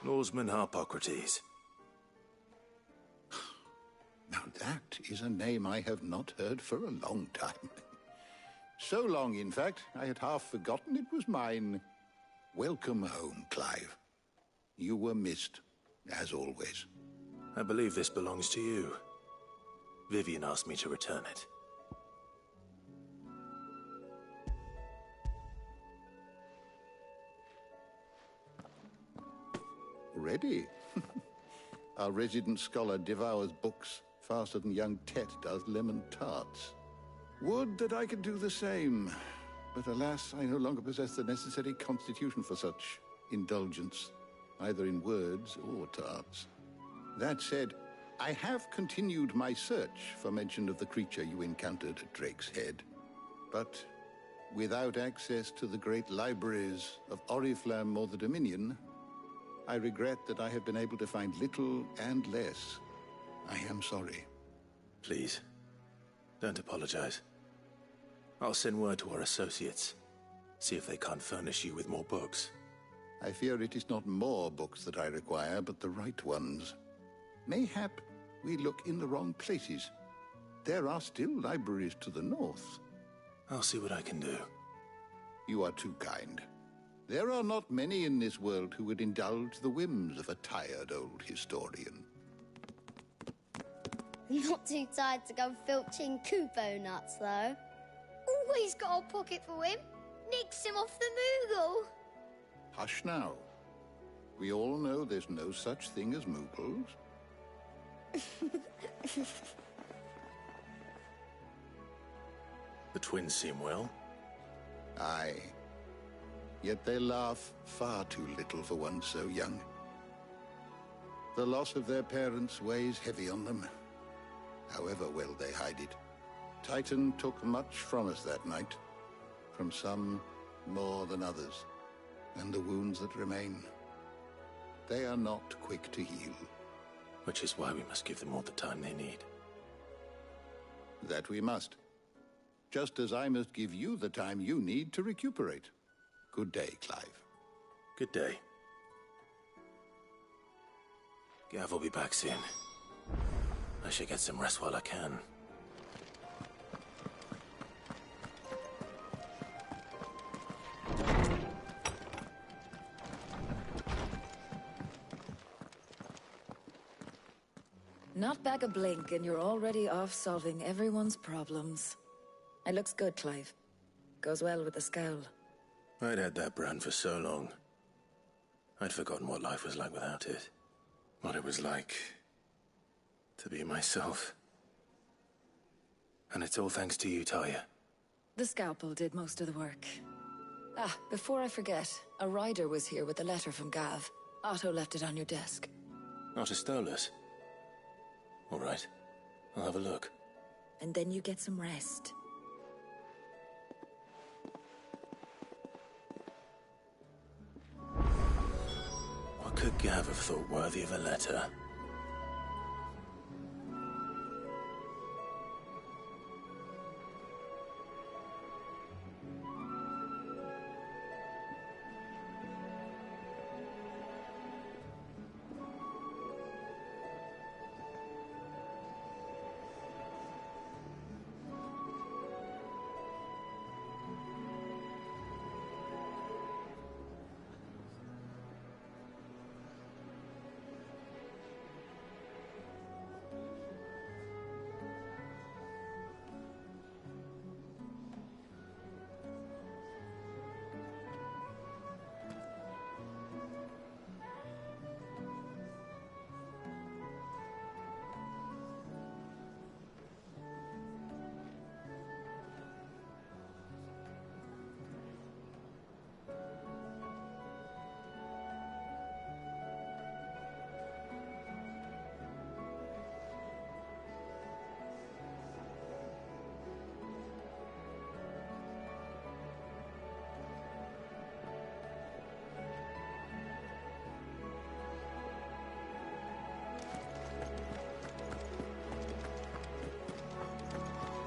Norseman Harpocrates. Now that is a name I have not heard for a long time. So long, in fact, I had half forgotten it was mine. Welcome home, Clive. You were missed, as always. I believe this belongs to you. Vivian asked me to return it. Ready? Our resident scholar devours books faster than young Tet does lemon tarts. Would that I could do the same. But alas, I no longer possess the necessary constitution for such indulgence, either in words or tarts. That said, I have continued my search for mention of the creature you encountered at Drake's Head. But without access to the great libraries of Oriflamme or the Dominion, I regret that I have been able to find little and less. I am sorry. Please, don't apologize. I'll send word to our associates. See if they can't furnish you with more books. I fear it is not more books that I require, but the right ones. Mayhap we look in the wrong places. There are still libraries to the north. I'll see what I can do. You are too kind. There are not many in this world who would indulge the whims of a tired old historian. Not too tired to go filching Kupo nuts, though. Always got a pocket for him. Nicks him off the Moogle. Hush now. We all know there's no such thing as Moogles. The twins seem well. Aye. Yet they laugh far too little for one so young. The loss of their parents weighs heavy on them, however well they hide it. Titan took much from us that night, from some more than others, and the wounds that remain, they are not quick to heal. Which is why we must give them all the time they need. That we must. Just as I must give you the time you need to recuperate. Good day, Clive. Good day. Gav will be back soon. I should get some rest while I can. Not back a blink and you're already off solving everyone's problems. It looks good, Clive. Goes well with the scowl. I'd had that brand for so long. I'd forgotten what life was like without it. What it was like to be myself. And it's all thanks to you, Talia. The scalpel did most of the work. Ah, before I forget, a rider was here with a letter from Gav. Otto left it on your desk. Not a stolus. All right, I'll have a look. And then you get some rest. What could Gav have thought worthy of a letter?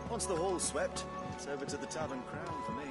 Once the hall's swept, it's over to the Tavern Crown for me.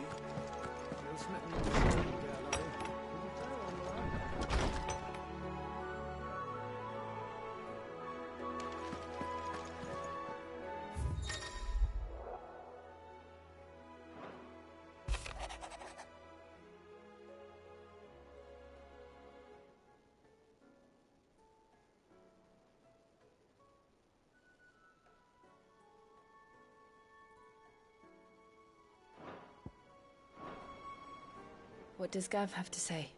What does Gav have to say?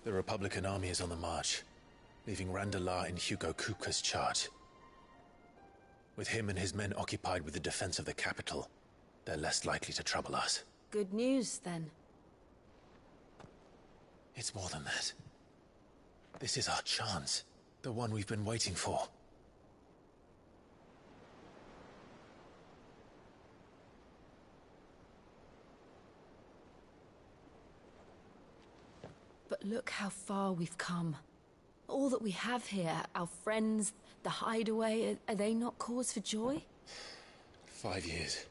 The Republican army is on the march, leaving Randalar in Hugo Kupka's charge. With him and his men occupied with the defense of the capital, they're less likely to trouble us. Good news, then. It's more than that. This is our chance. The one we've been waiting for. But look how far we've come. All that we have here, our friends, the hideaway, are they not cause for joy? 5 years.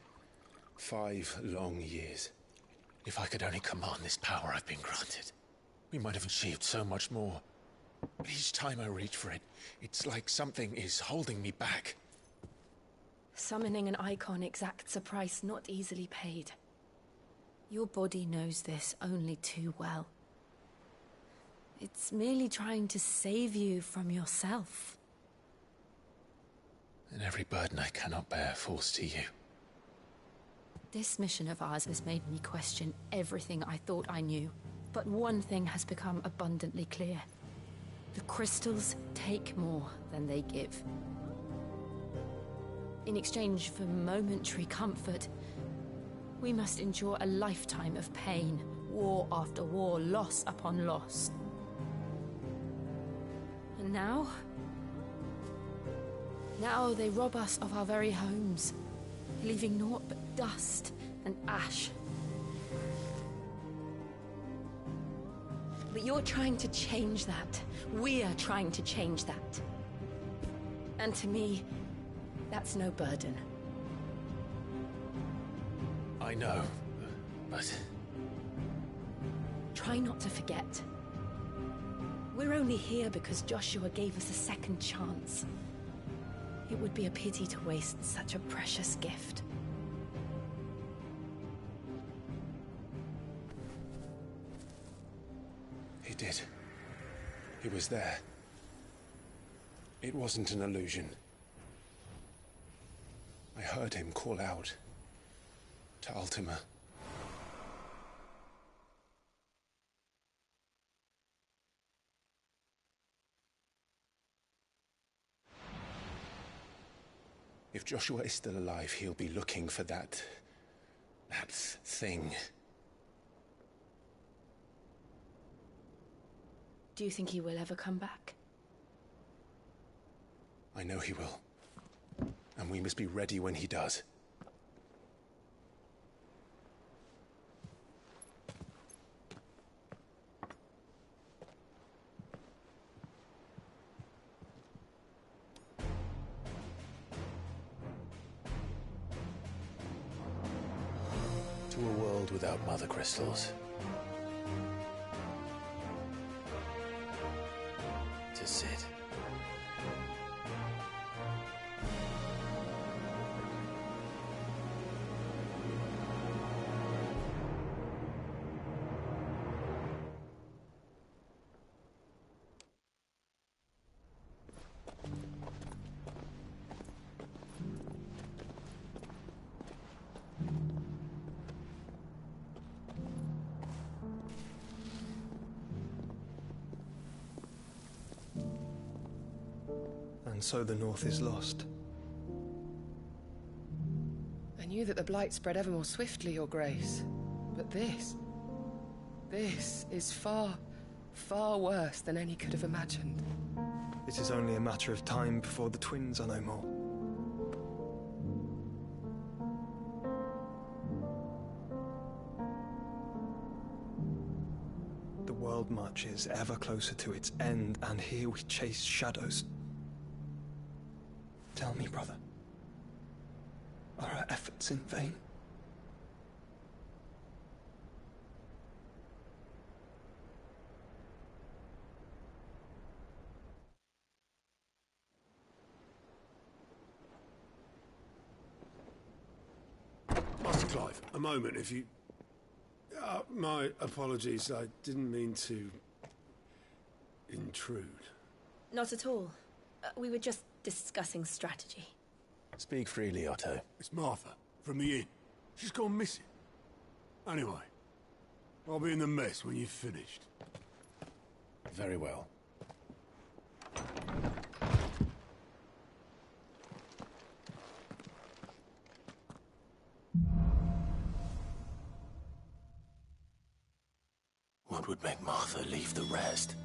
5 long years. If I could only command this power I've been granted, we might have achieved so much more. But each time I reach for it, it's like something is holding me back. Summoning an icon exacts a price not easily paid. Your body knows this only too well. It's merely trying to save you from yourself. And every burden I cannot bear falls to you. This mission of ours has made me question everything I thought I knew. But one thing has become abundantly clear. The crystals take more than they give. In exchange for momentary comfort, we must endure a lifetime of pain, war after war, loss upon loss. And now they rob us of our very homes, leaving naught but dust and ash. But you're trying to change that. We're trying to change that. And to me, that's no burden. I know, but... Try not to forget. We're only here because Joshua gave us a second chance. It would be a pity to waste such a precious gift. He did. He was there. It wasn't an illusion. I heard him call out to Ultima. If Joshua is still alive, he'll be looking for that thing. Do you think he will ever come back? I know he will. And we must be ready when he does. To a world without mother crystals. To Sid. And so the North is lost. I knew that the Blight spread ever more swiftly, Your Grace. But this is far, far worse than any could have imagined. It is only a matter of time before the twins are no more. The world marches ever closer to its end, and here we chase shadows. Tell me, brother, are our efforts in vain? Master Clive, a moment, if you... my apologies, I didn't mean to... intrude. Not at all. We were just discussing strategy. Speak freely, Otto. It's Martha, from the inn. She's gone missing. Anyway, I'll be in the mess when you've finished. Very well. What would make Martha leave the rest?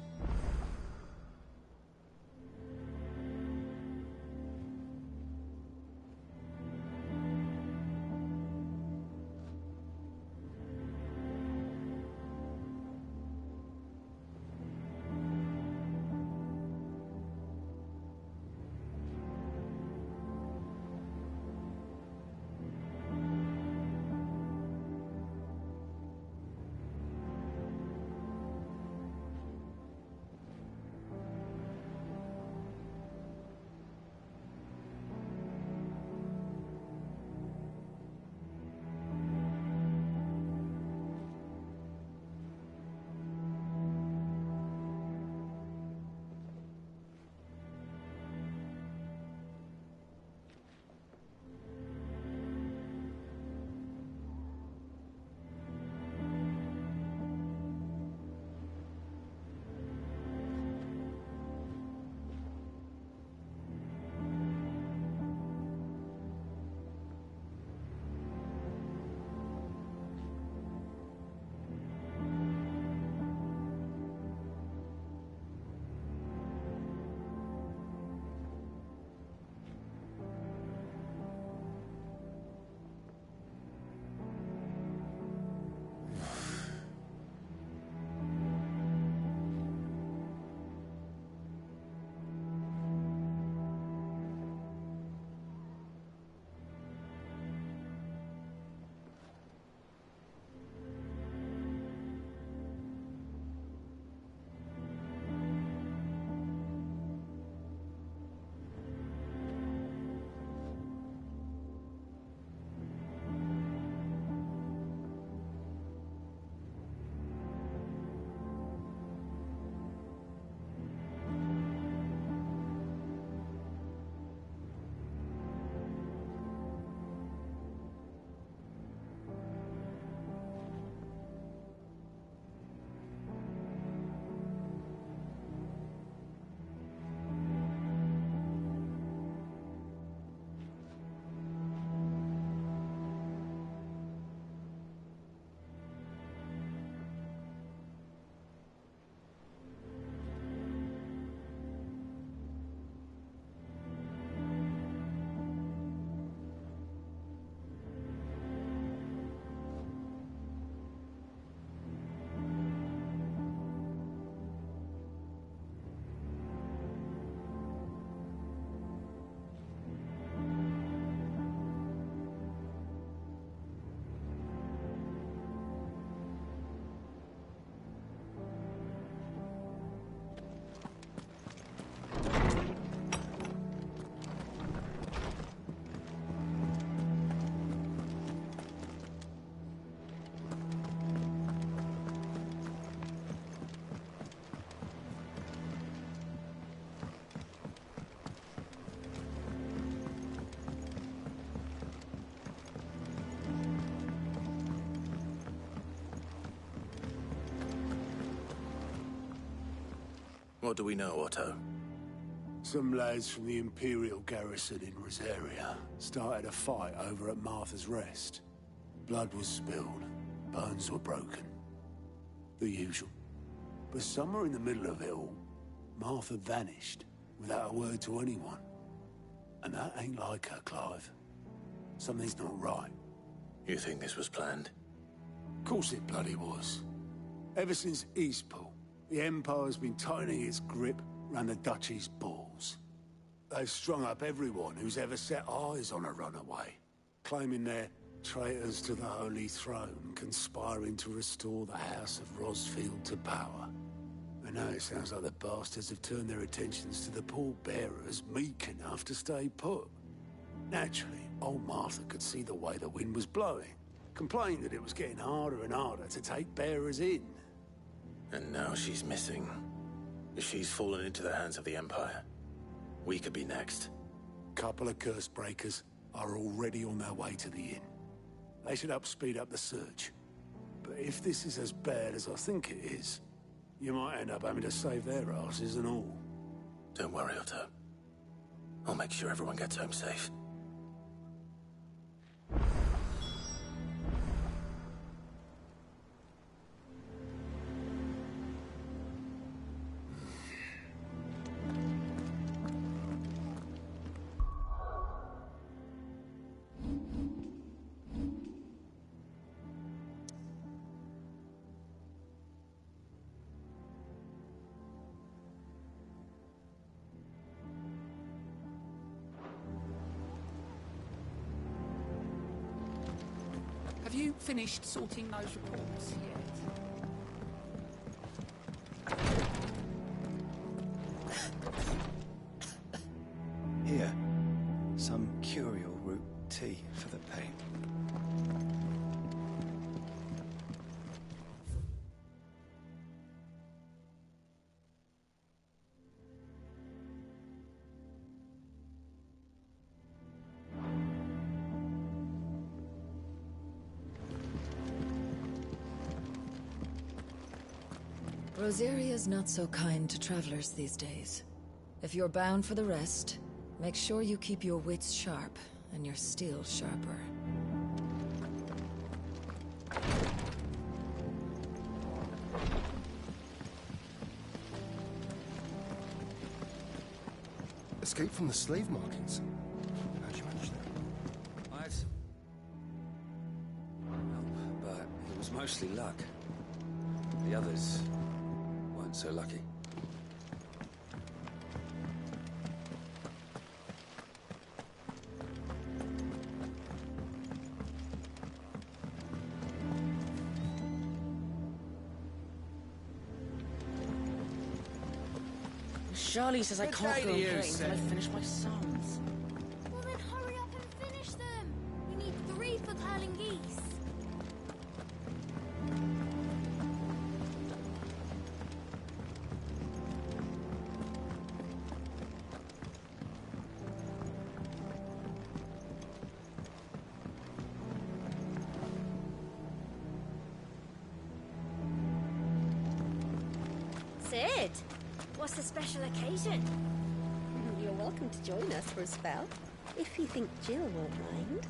What do we know, Otto? Some lads from the Imperial garrison in Rosaria started a fight over at Martha's Rest. Blood was spilled, bones were broken. The usual. But somewhere in the middle of it all, Martha vanished without a word to anyone. And that ain't like her, Clive. Something's not right. You think this was planned? Of course it bloody was. Ever since Eastpool, the Empire's been tightening its grip round the Duchy's balls. They've strung up everyone who's ever set eyes on a runaway, claiming they're traitors to the Holy Throne, conspiring to restore the House of Rosfield to power. And now it sounds like the bastards have turned their attentions to the pallbearers meek enough to stay put. Naturally, old Martha could see the way the wind was blowing, complained that it was getting harder and harder to take bearers in. And now she's missing. She's fallen into the hands of the Empire. We could be next. Couple of curse breakers are already on their way to the inn. They should speed up the search. but if this is as bad as I think it is, you might end up having to save their asses and all. Don't worry, Otto. I'll make sure everyone gets home safe. Have you finished sorting those reports yet? Here, some curial root tea for the pain. Rosaria's not so kind to travelers these days. If you're bound for the rest, make sure you keep your wits sharp and your steel sharper. Escape from the slave markets. How'd you manage that? I had help, but it was mostly luck. The others weren't so lucky. Charlie says I can't go and play until I finish my sums. Well then hurry up and finish them. You need 3 for curling geese. Sid, what's the special occasion? You're welcome to join us for a spell, if you think Jill won't mind.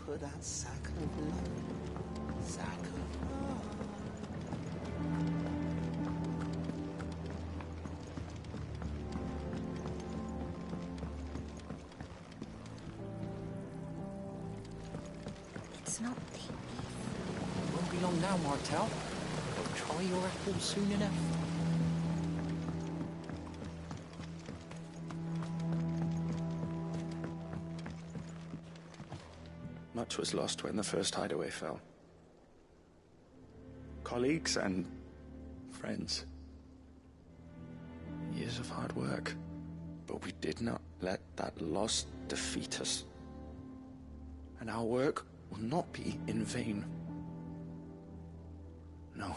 Put that sack of love. Sack of love. It's not the It won't be long now, Martel. You'll try your apple soon enough. Much was lost when the first hideaway fell. Colleagues and friends. Years of hard work. But we did not let that loss defeat us. And our work will not be in vain. No.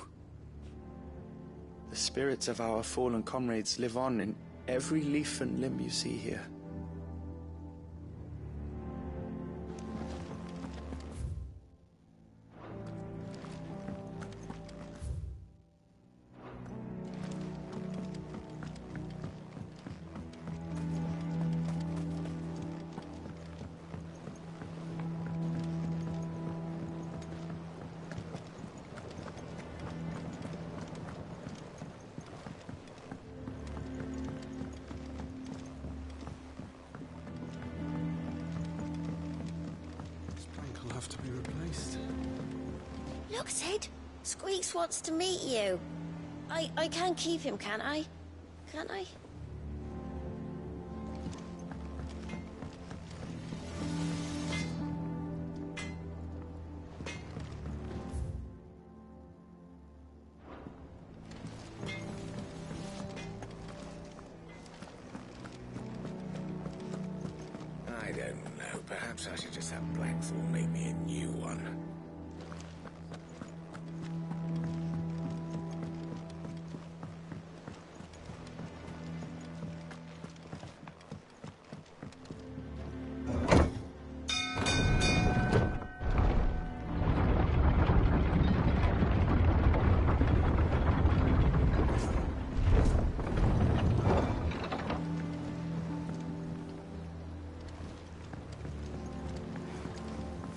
The spirits of our fallen comrades live on in every leaf and limb you see here. Look, Sid. Squeaks wants to meet you. I can keep him, can't I? Can't I? I don't know. Perhaps I should just have Blackthorn make me a new one.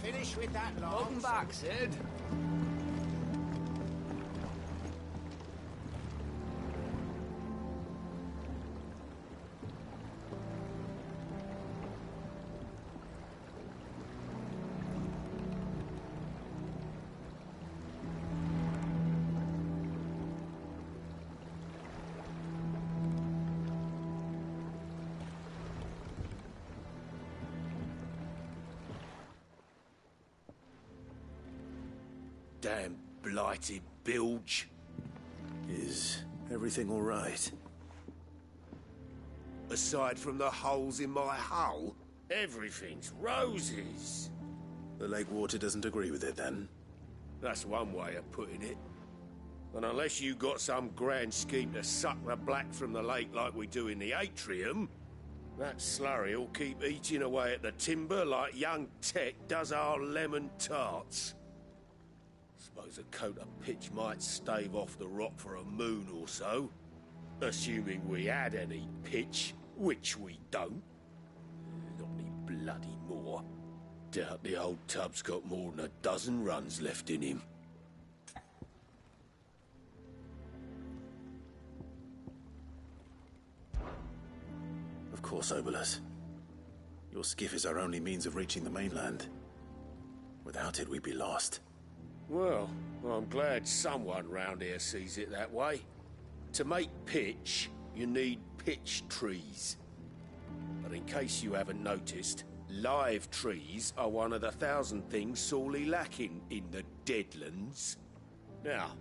Finish with that, Lance. Welcome back, Sid. Damn blighted bilge. Is everything all right? Aside from the holes in my hull, everything's roses. The lake water doesn't agree with it, then? That's one way of putting it. And unless you got some grand scheme to suck the black from the lake like we do in the atrium, that slurry'll keep eating away at the timber like young Tech does our lemon tarts. Suppose a coat of pitch might stave off the rock for a moon or so. Assuming we had any pitch, which we don't. Not any bloody more. Doubt the old tub's got more than a dozen runs left in him. Of course, Obolus. Your skiff is our only means of reaching the mainland. Without it, we'd be lost. Well, I'm glad someone round here sees it that way. To make pitch, you need pitch trees. But in case you haven't noticed, live trees are one of the 1,000 things sorely lacking in the Deadlands. Now,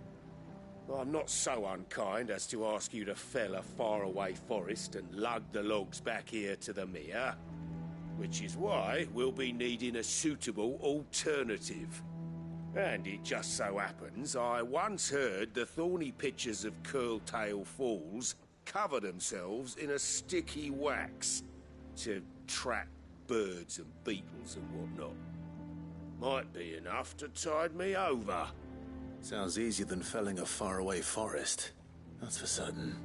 I'm not so unkind as to ask you to fell a faraway forest and lug the logs back here to the mere, which is why we'll be needing a suitable alternative. And it just so happens I once heard the thorny pitchers of Curltail Falls cover themselves in a sticky wax to trap birds and beetles and whatnot. Might be enough to tide me over. Sounds easier than felling a faraway forest, that's for certain.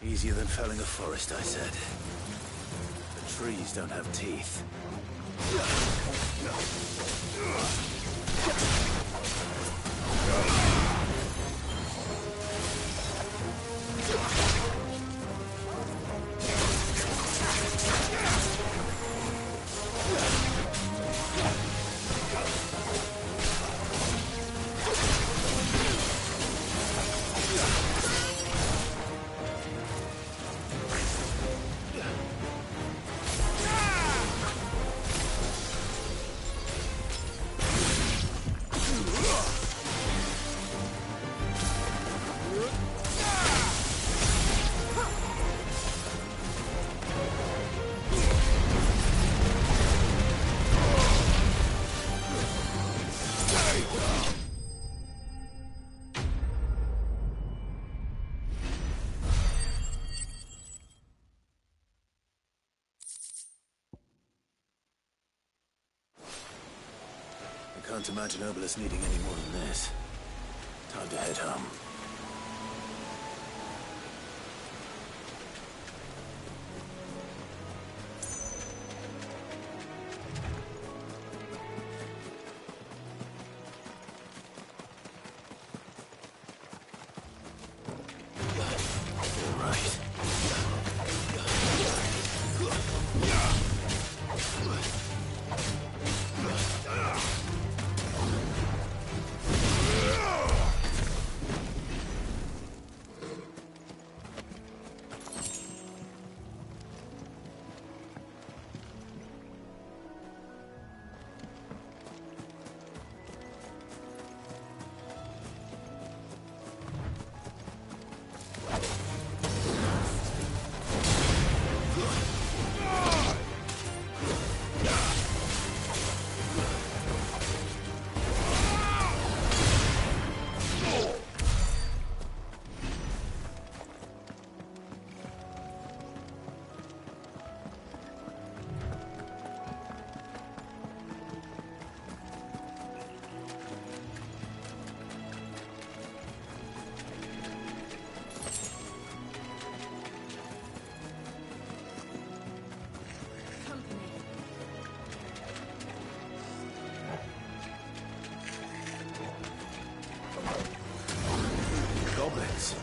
Easier than felling a forest, I said. The trees don't have teeth. I can't imagine Obolus needing any more than this. Time to head home. Goblins.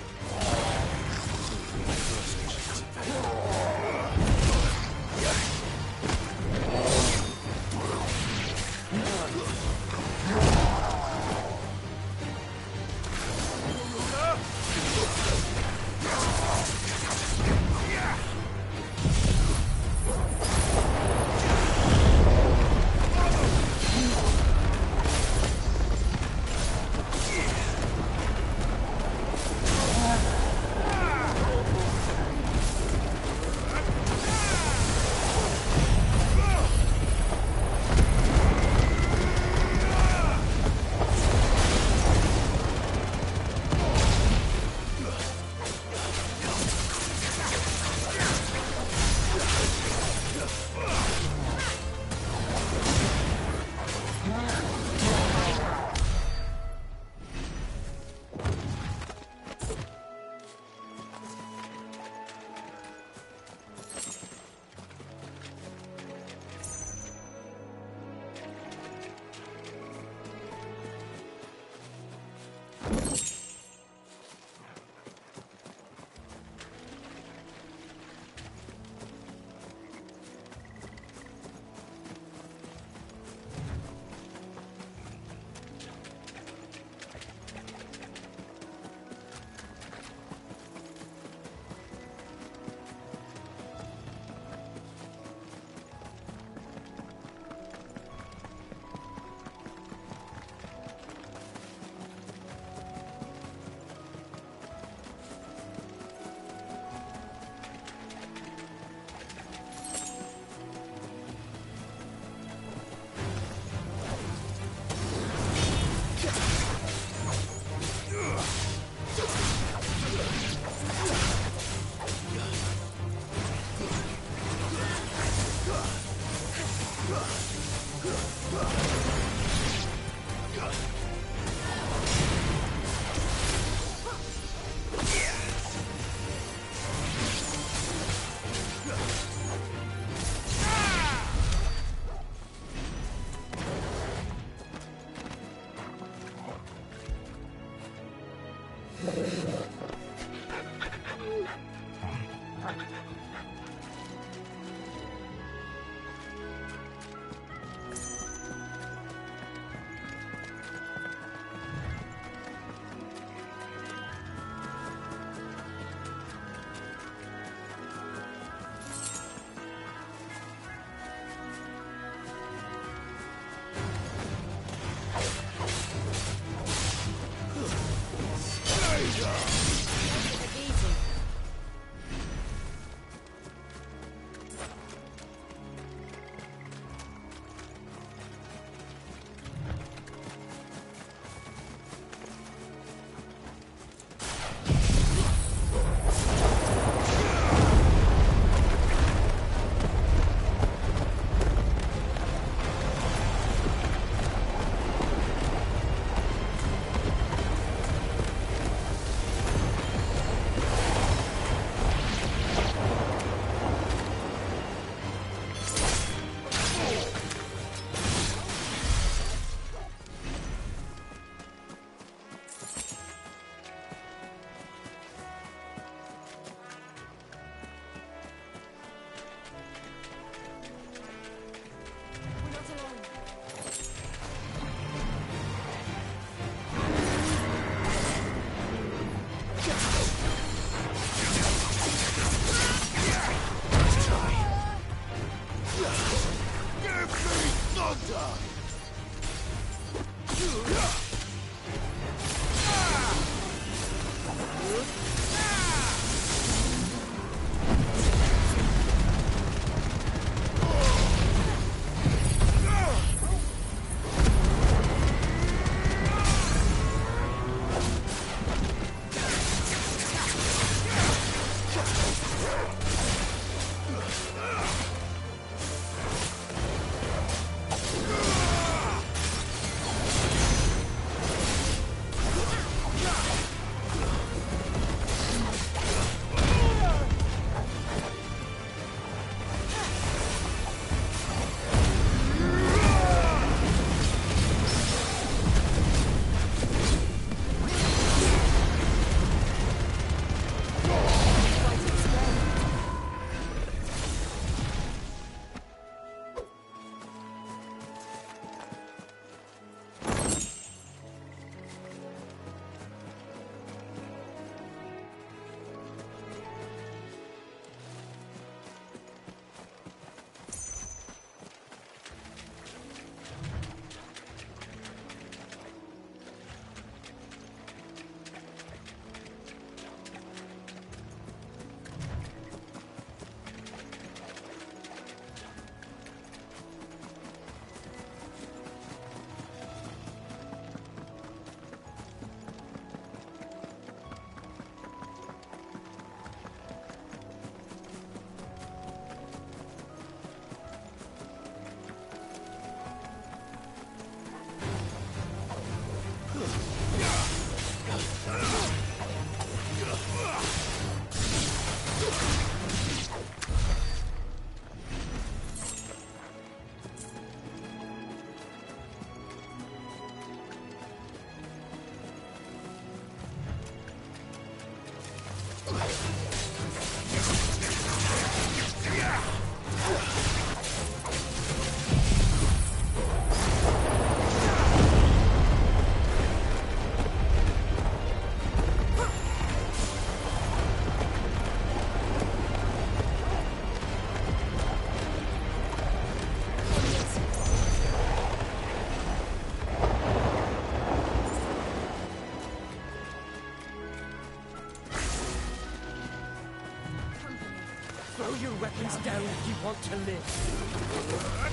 Throw your weapons down if you want to live.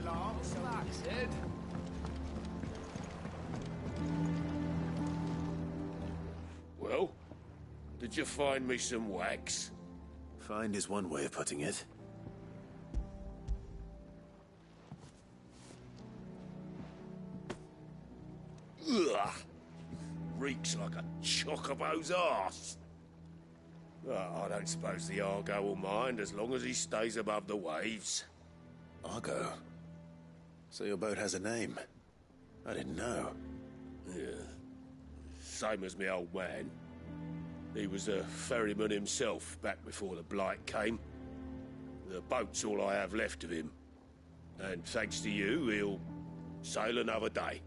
What's that, Sid? Well, did you find me some wax? Find is one way of putting it. Ugh! Reeks like a chocobo's arse. I don't suppose the Argo will mind as long as he stays above the waves. Argo? So your boat has a name? I didn't know. Yeah. Same as me old man. He was a ferryman himself back before the Blight came. The boat's all I have left of him. And thanks to you, he'll sail another day.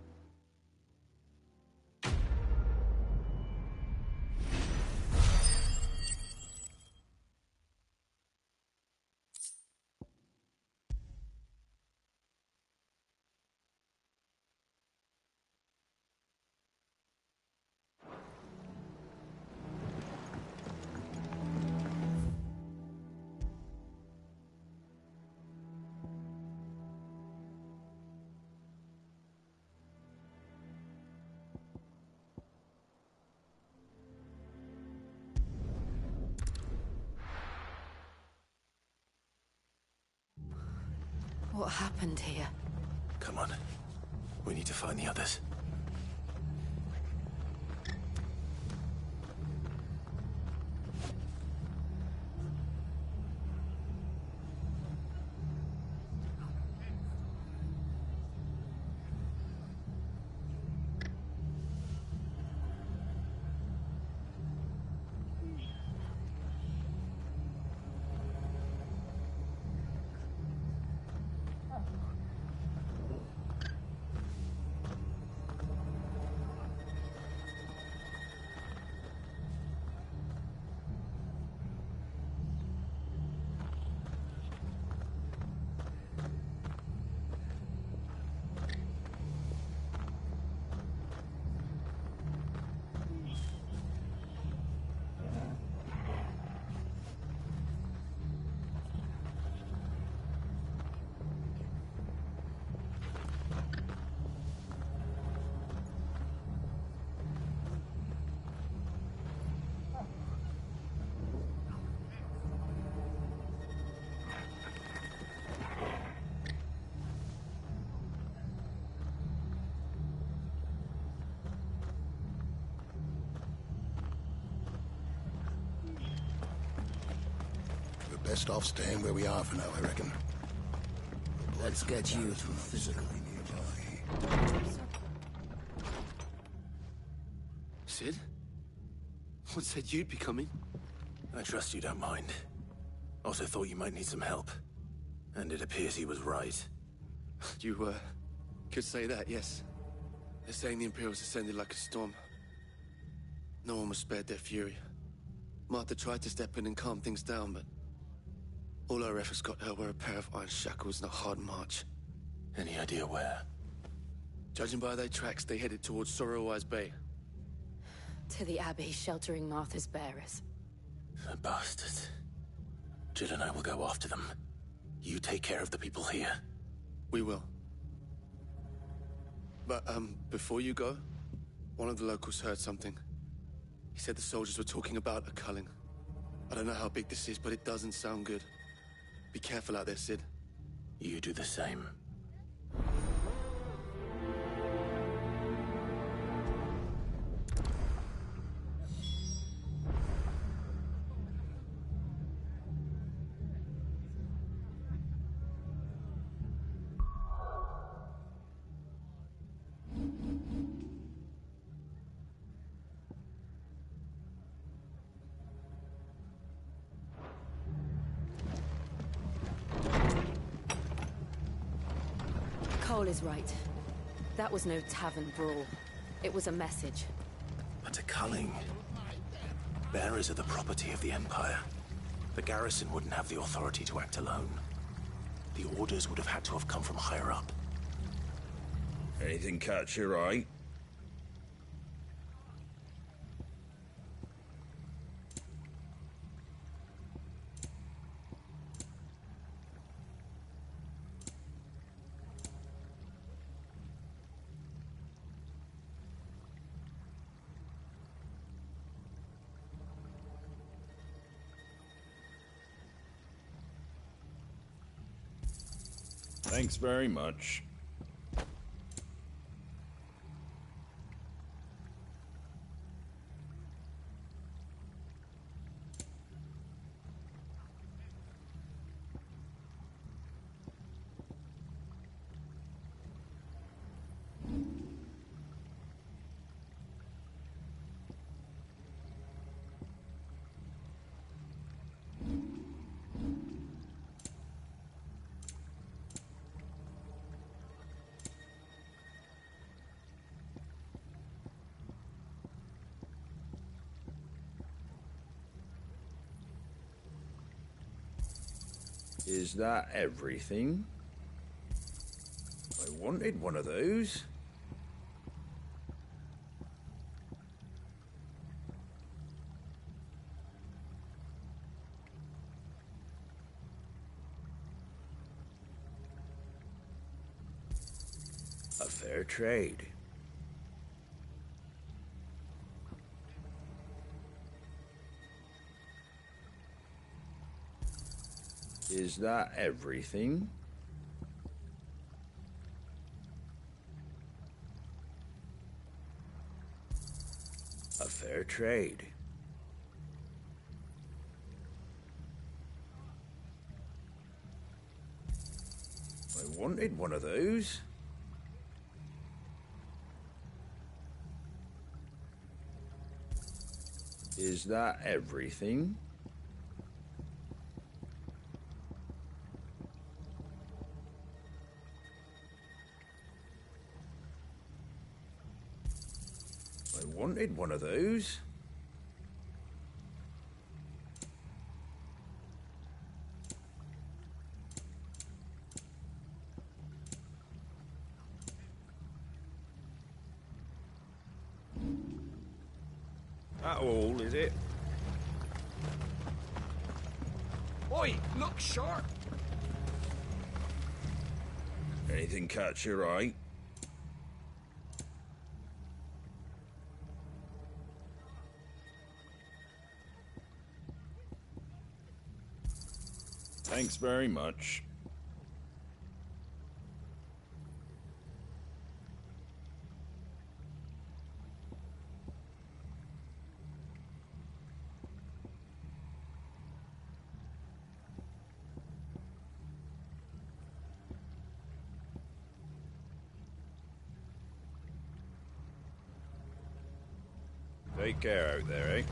What happened here? Come on. We need to find the others. Best off staying where we are for now, I reckon. Let's get you to physically nearby. Sid? What said you'd be coming? I trust you don't mind. Also thought you might need some help. And it appears he was right. You, could say that, yes. They're saying the Imperials ascended like a storm. No one was spared their fury. Martha tried to step in and calm things down, but all our efforts got her were a pair of iron shackles and a hard march. Any idea where? Judging by their tracks, they headed towards Sorrowwise Bay. To the Abbey sheltering Martha's bearers. The bastards. Jill and I will go after them. You take care of the people here. We will. But, before you go, one of the locals heard something. He said the soldiers were talking about a culling. I don't know how big this is, but it doesn't sound good. Be careful out there, Sid. You do the same. Cole is right. That was no tavern brawl. It was a message. But a culling. Bearers are the property of the Empire. The garrison wouldn't have the authority to act alone. The orders would have had to have come from higher up. Anything catch your eye? Thanks very much. Is that everything? I wanted one of those. A fair trade. Is that everything? A fair trade. I wanted one of those. Is that everything? I wanted one of those. That all, is it? Oi, look sharp! Anything catch your eye? Thanks very much. Take care out there, eh?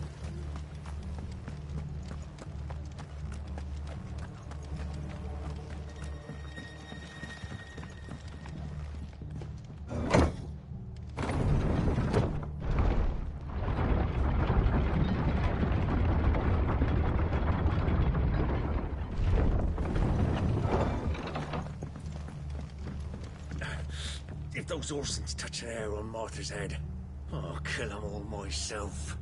If those Orsons touch an hair on Martha's head, I'll kill them all myself.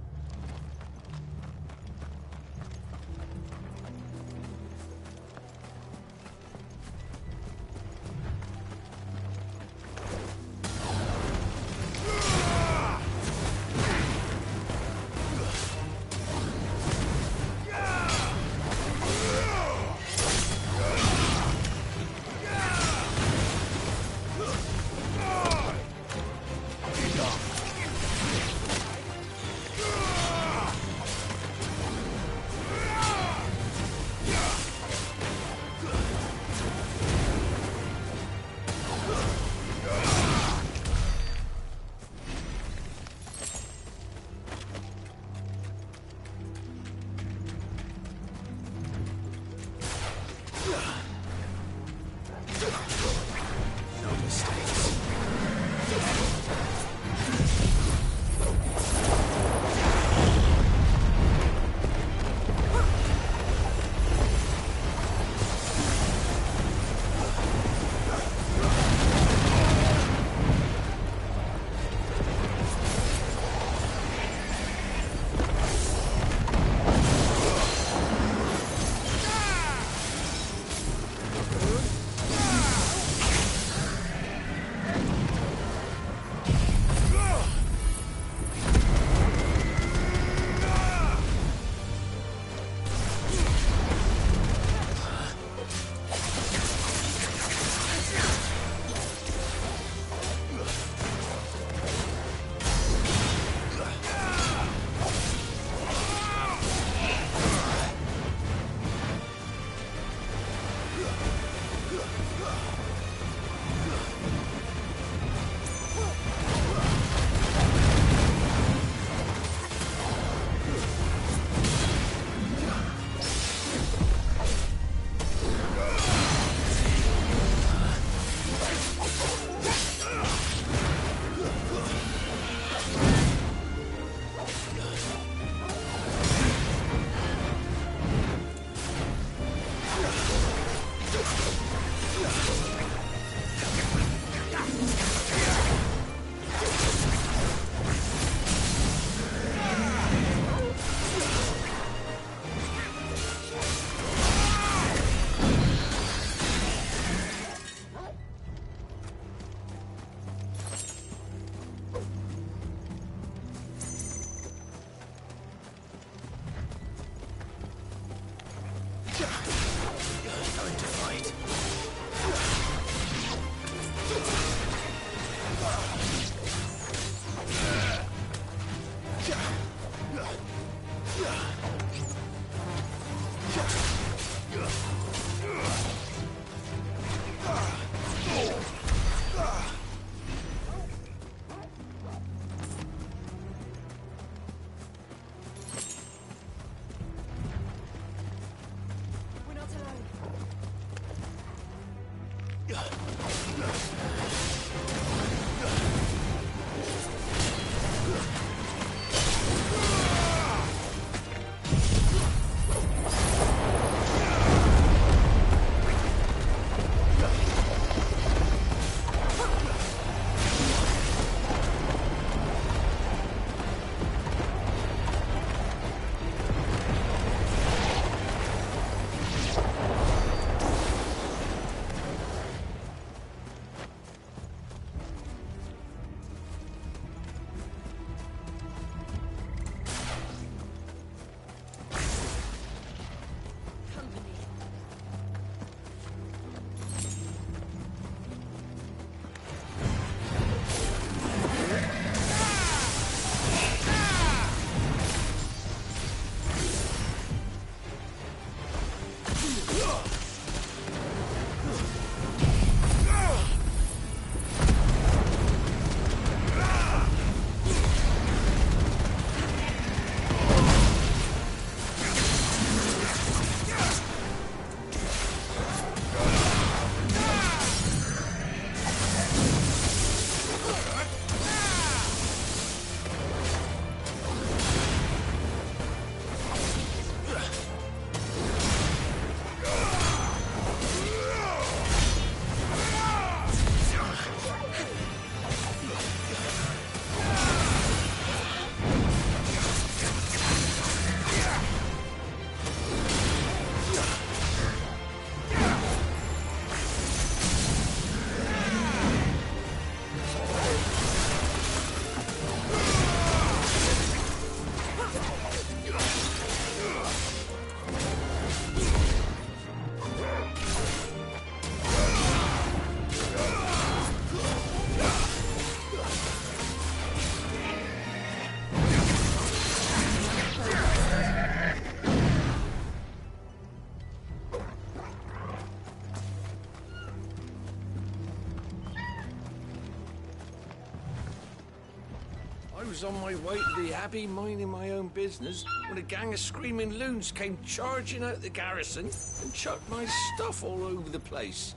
I was on my way to the Abbey minding my own business when a gang of screaming loons came charging out the garrison and chucked my stuff all over the place.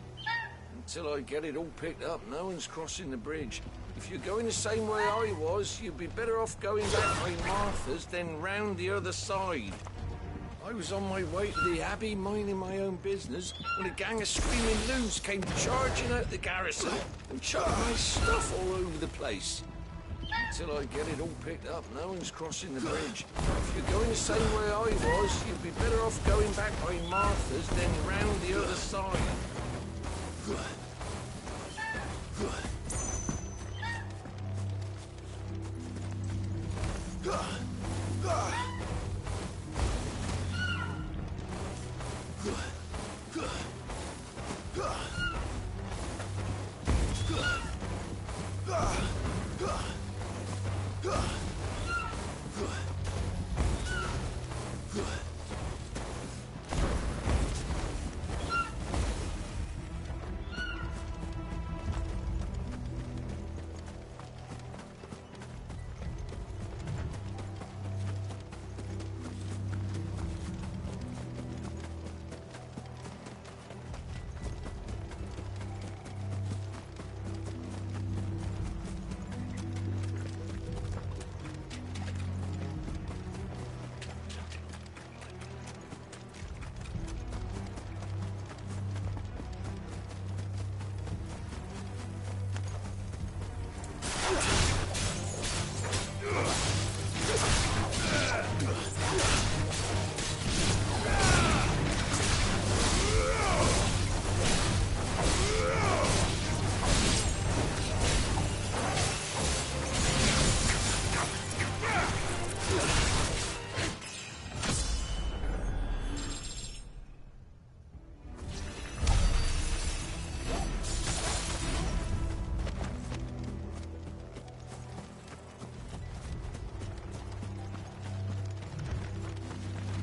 Until I get it all picked up, no one's crossing the bridge. If you're going the same way I was, you'd be better off going back by Martha's than round the other side. I was on my way to the Abbey minding my own business when a gang of screaming loons came charging out the garrison and chucked my stuff all over the place. Until I get it all picked up, no one's crossing the bridge. If you're going the same way I was, you'd be better off going back by Martha's than round the other side.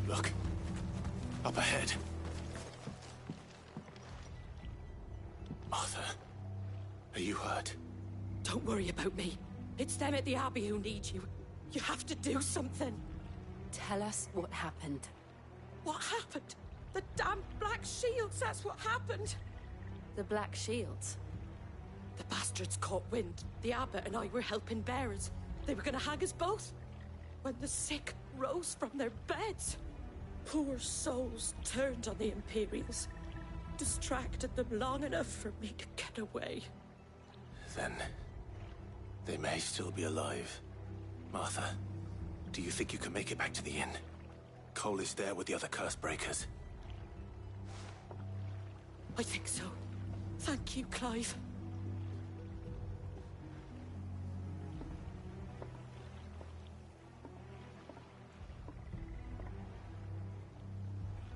Look. Up ahead. Martha, are you hurt? Don't worry about me. It's them at the Abbey who need you. You have to do something. Tell us what happened. What happened? The damn Black Shields, that's what happened. The Black Shields? The bastards caught wind. The abbot and I were helping bearers. They were gonna hang us both. When the sick rose from their beds, poor souls turned on the Imperials. Distracted them long enough for me to get away. Then they may still be alive. Martha, do you think you can make it back to the inn? Cole is there with the other curse breakers. I think so. Thank you, Clive.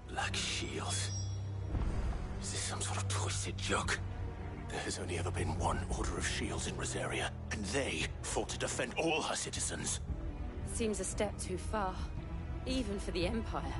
Black Shields. Is this some sort of twisted joke? There has only ever been one Order of Shields in Rosaria, and they fought to defend all her citizens. Seems a step too far, even for the Empire.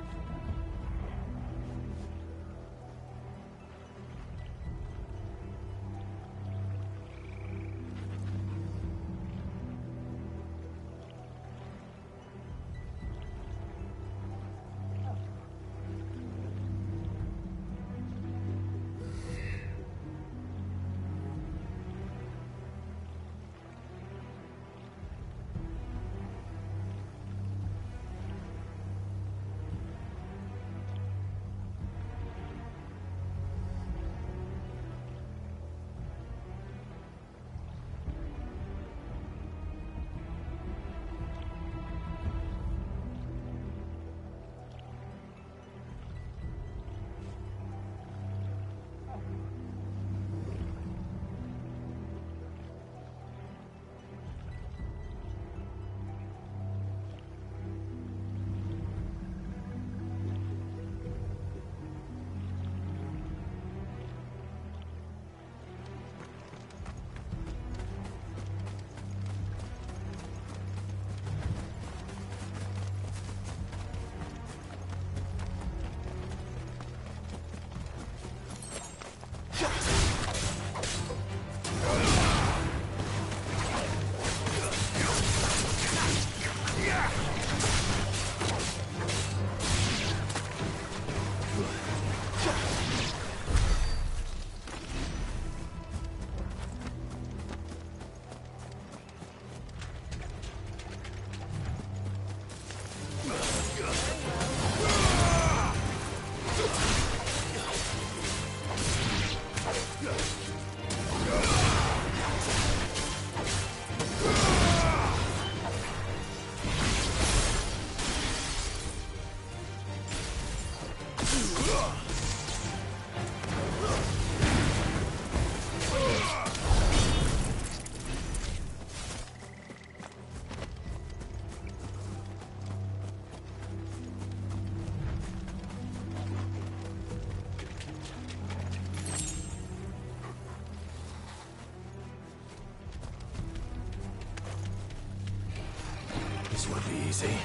This won't be easy.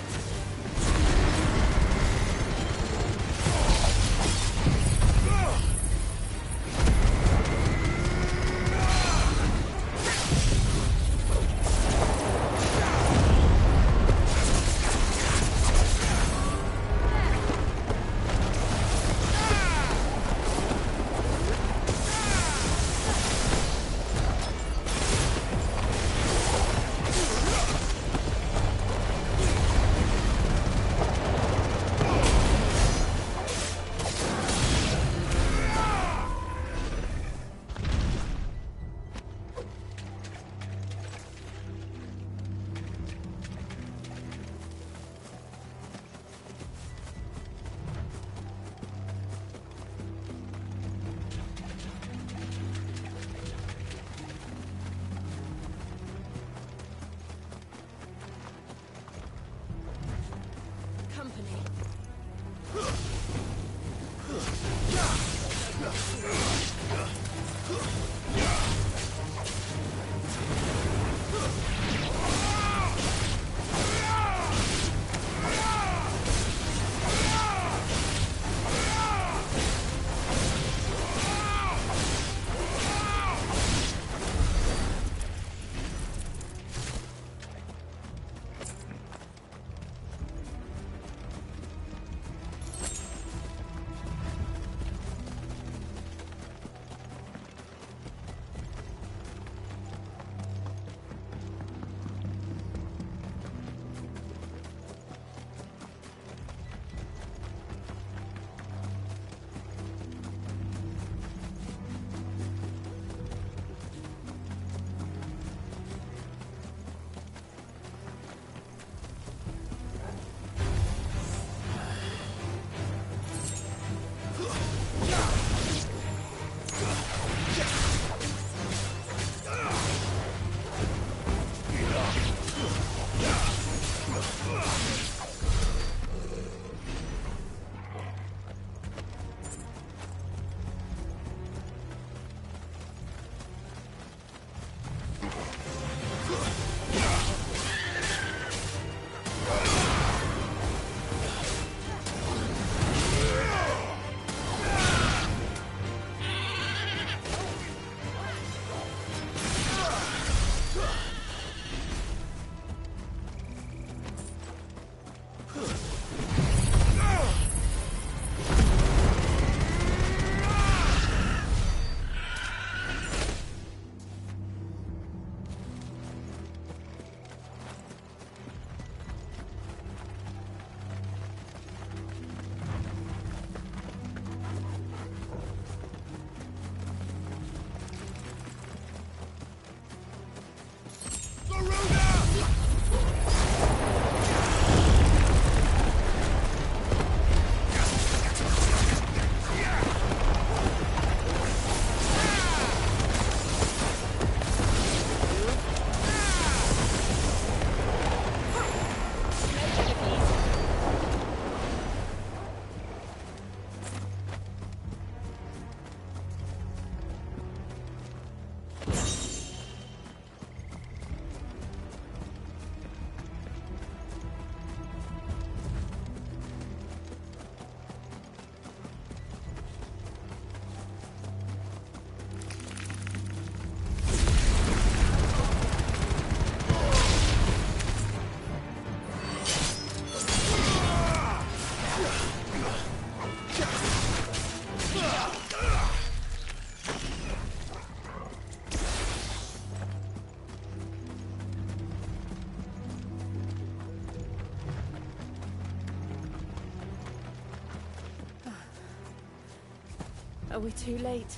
Are we too late?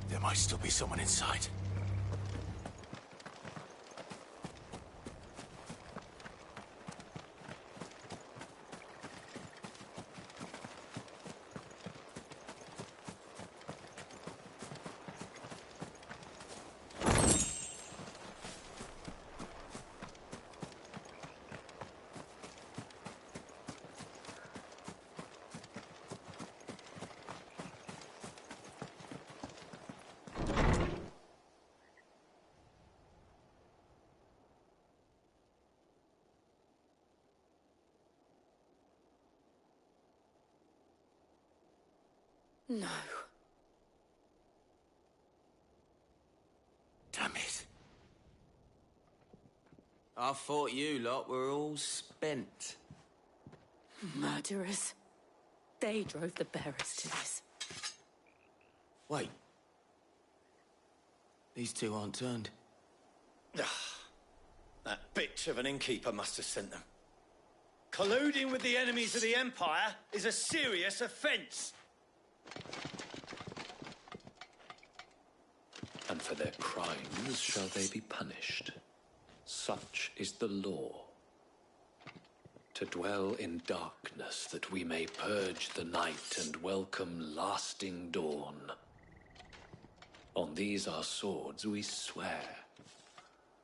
There might still be someone inside. No. Damn it. I thought you lot were all spent. Murderers. They drove the bearers to this. Wait. These two aren't turned. That bitch of an innkeeper must have sent them. Colluding with the enemies of the Empire is a serious offence. And for their crimes shall they be punished. Such is the law. To dwell in darkness that we may purge the night and welcome lasting dawn. On these our swords we swear.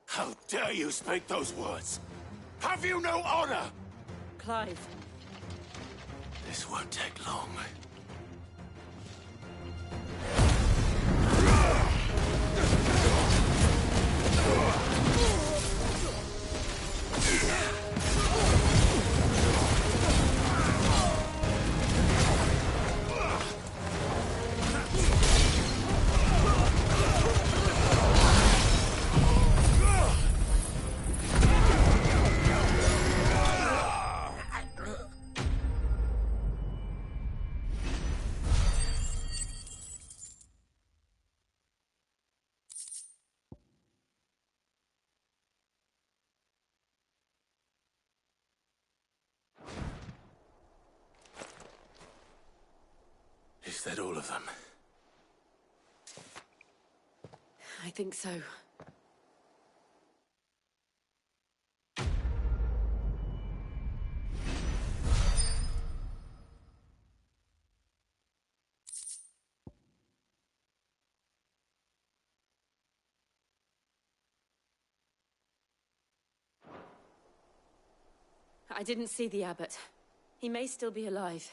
How dare you speak those words? Have you no honor? Clive. This won't take long. Is that all of them? I think so. I didn't see the abbot. He may still be alive.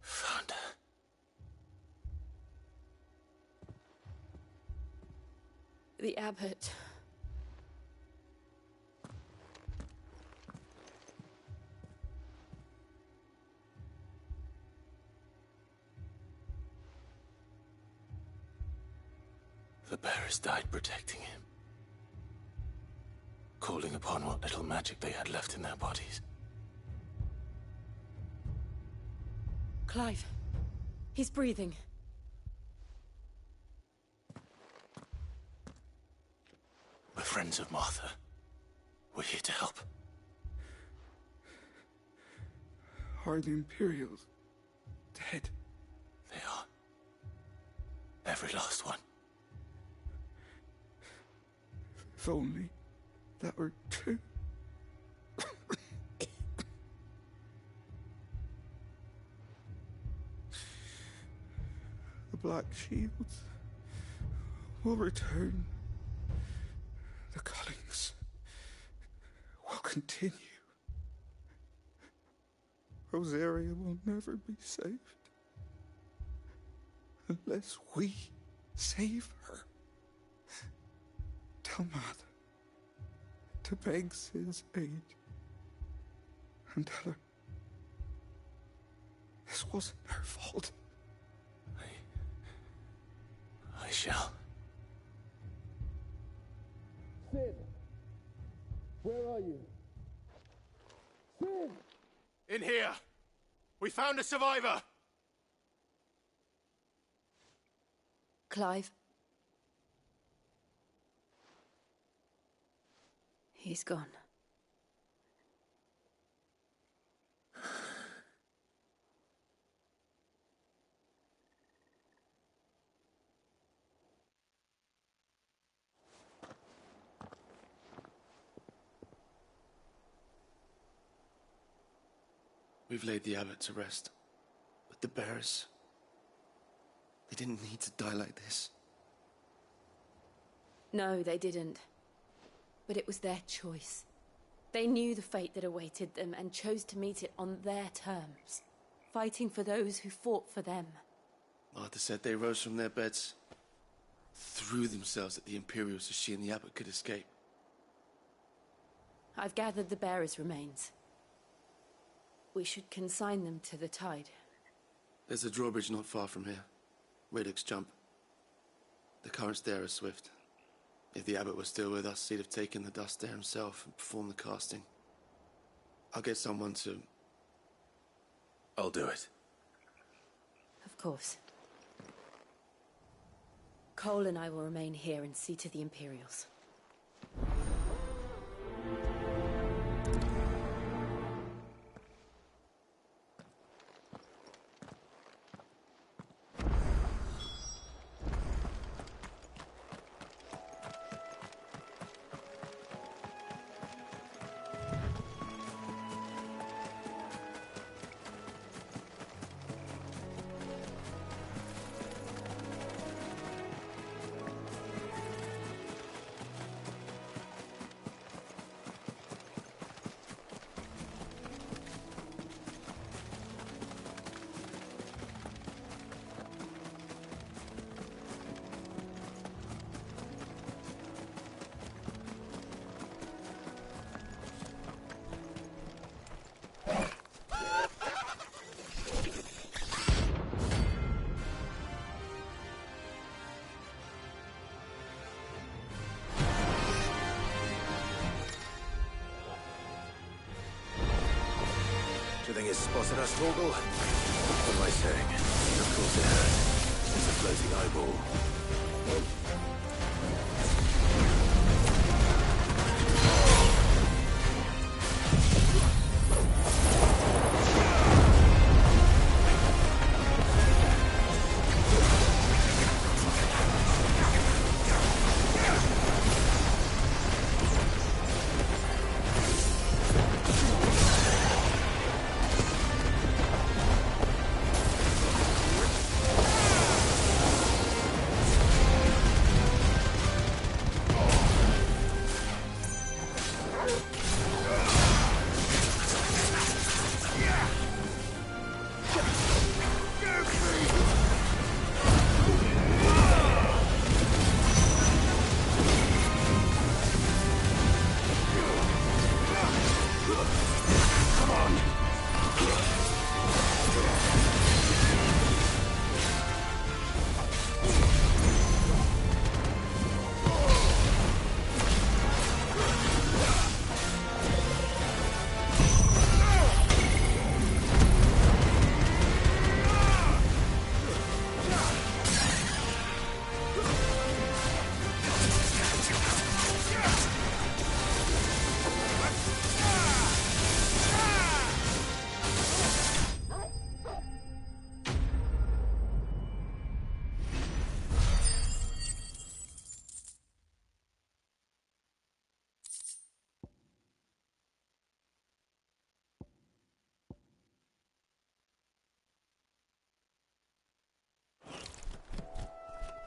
Found her. The abbot. The bearers died protecting him. Calling upon what little magic they had left in their bodies. Clive. He's breathing. We're friends of Martha. We're here to help. Are the Imperials dead? They are. Every last one. If only that were true. The Black Shields will return. The cullings will continue. Rosaria will never be saved unless we save her. Tell Mother to beg Sid's aid. And tell her this wasn't her fault. I shall. Sid! Where are you? Sid! In here! We found a survivor! Clive. He's gone. We've laid the abbot to rest. But the bearers, they didn't need to die like this. No, they didn't. But it was their choice. They knew the fate that awaited them and chose to meet it on their terms, fighting for those who fought for them. Martha said they rose from their beds, threw themselves at the Imperials so she and the Abbot could escape. I've gathered the bearers' remains. We should consign them to the tide. There's a drawbridge not far from here. Radix jump. The currents there are swift. If the Abbot was still with us, he'd have taken the dust there himself and performed the casting. I'll get someone to... I'll do it. Of course. Cole and I will remain here and see to the Imperials. Do you think it's spotted us, Torgal? What am I saying? Of course it has. It's a floating eyeball.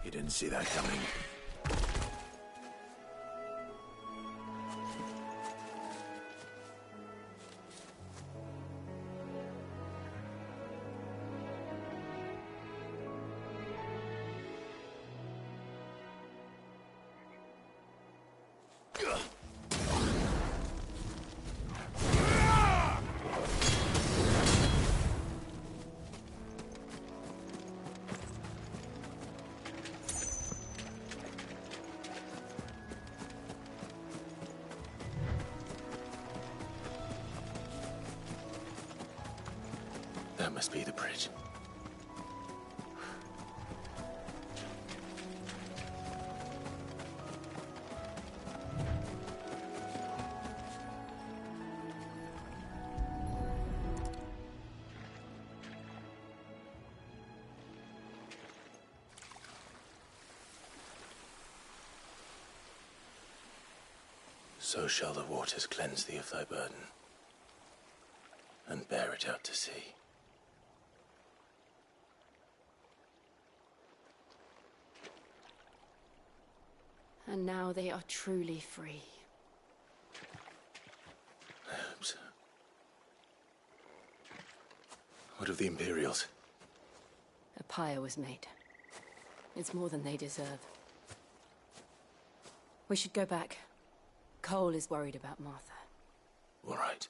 You didn't see that coming. That must be the bridge. So shall the waters cleanse thee of thy burden, and bear it out to sea. And now they are truly free. I hope so. What of the Imperials? A pyre was made. It's more than they deserve. We should go back. Cole is worried about Martha. All right.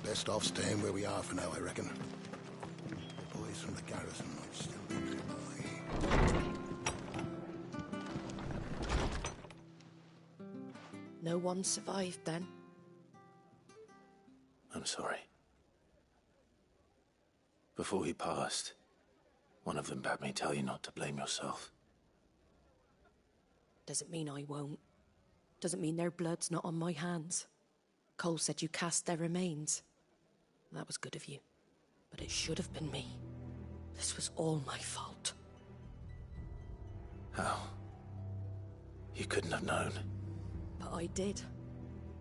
Best off staying where we are for now, I reckon. The boys from the garrison might still be nearby. No one survived then? I'm sorry. Before he passed, one of them bade me tell you not to blame yourself. Doesn't mean I won't. Doesn't mean their blood's not on my hands. Cole said you cast their remains. That was good of you. But it should have been me. This was all my fault. How? You couldn't have known. But I did.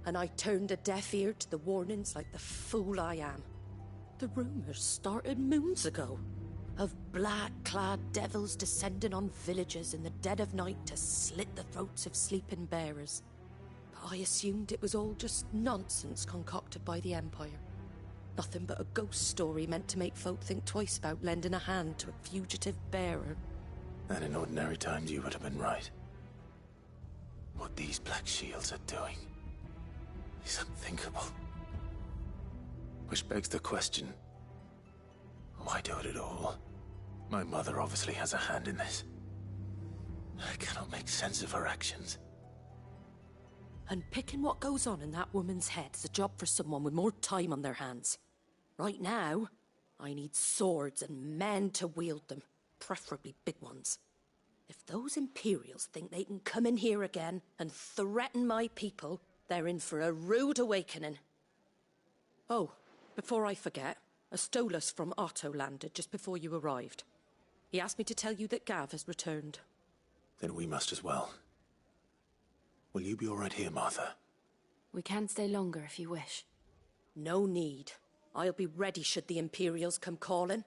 And I turned a deaf ear to the warnings like the fool I am. The rumors started moons ago. Of black-clad devils descending on villages in the dead of night to slit the throats of sleeping bearers. But I assumed it was all just nonsense concocted by the Empire. Nothing but a ghost story meant to make folk think twice about lending a hand to a fugitive bearer. And in ordinary times you would have been right. What these Black Shields are doing is unthinkable. Which begs the question, why do it at all? My mother obviously has a hand in this. I cannot make sense of her actions. And picking what goes on in that woman's head is a job for someone with more time on their hands. Right now, I need swords and men to wield them, preferably big ones. If those Imperials think they can come in here again and threaten my people, they're in for a rude awakening. Oh, before I forget, a Stolas from Otto landed just before you arrived. He asked me to tell you that Gav has returned. Then we must as well. Will you be all right here, Martha? We can stay longer if you wish. No need. I'll be ready should the Imperials come calling.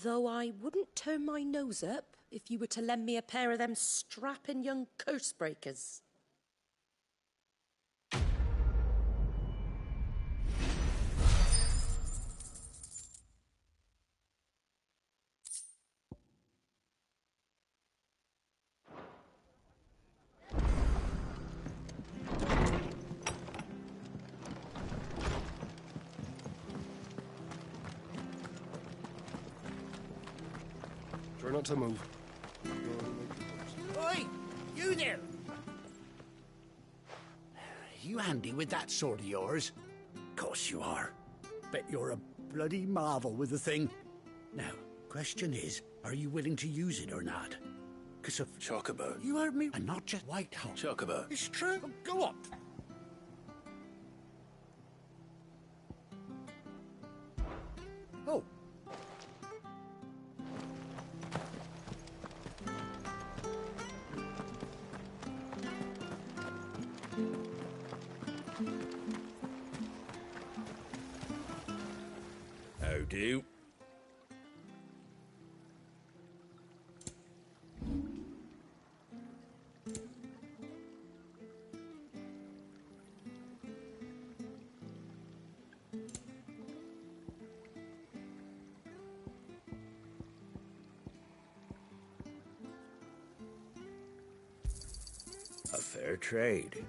Though I wouldn't turn my nose up if you were to lend me a pair of them strapping young curse-breakers. Try not to move. Oi! You there! You handy with that sword of yours? Course you are. Bet you're a bloody marvel with the thing. Now, question is, are you willing to use it or not? 'Cause of... Chocobo. You heard me? And not just white hawk. Chocobo. It's true. Go on. Oh. How do? A fair trade.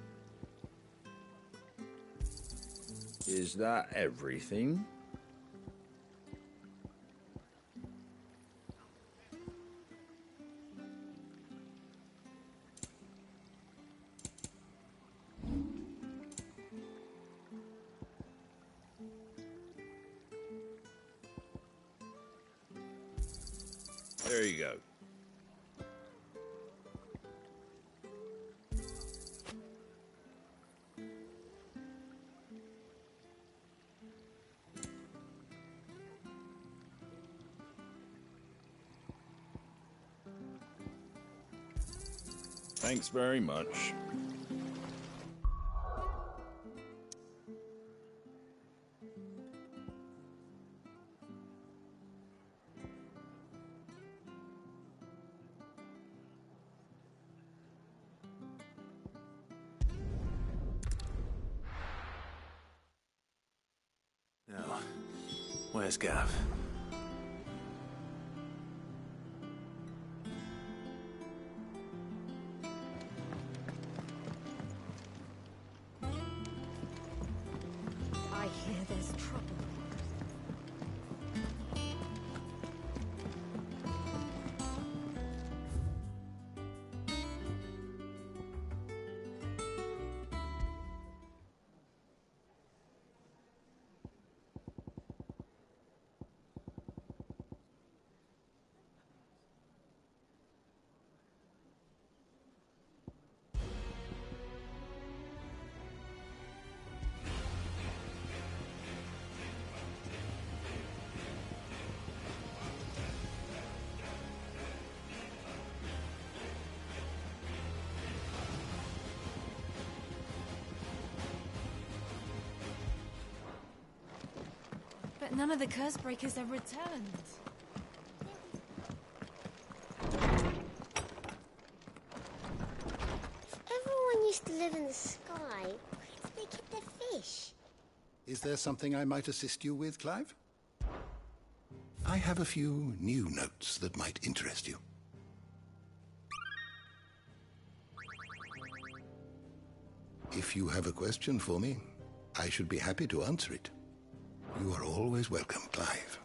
Is that everything? There you go. Thanks very much. Now, where's Gav? I hear there's trouble. But none of the curse breakers have returned. Everyone used to live in the sky. Where did they keep their fish? Is there something I might assist you with, Clive? I have a few new notes that might interest you. If you have a question for me, I should be happy to answer it. You are always welcome, Clive.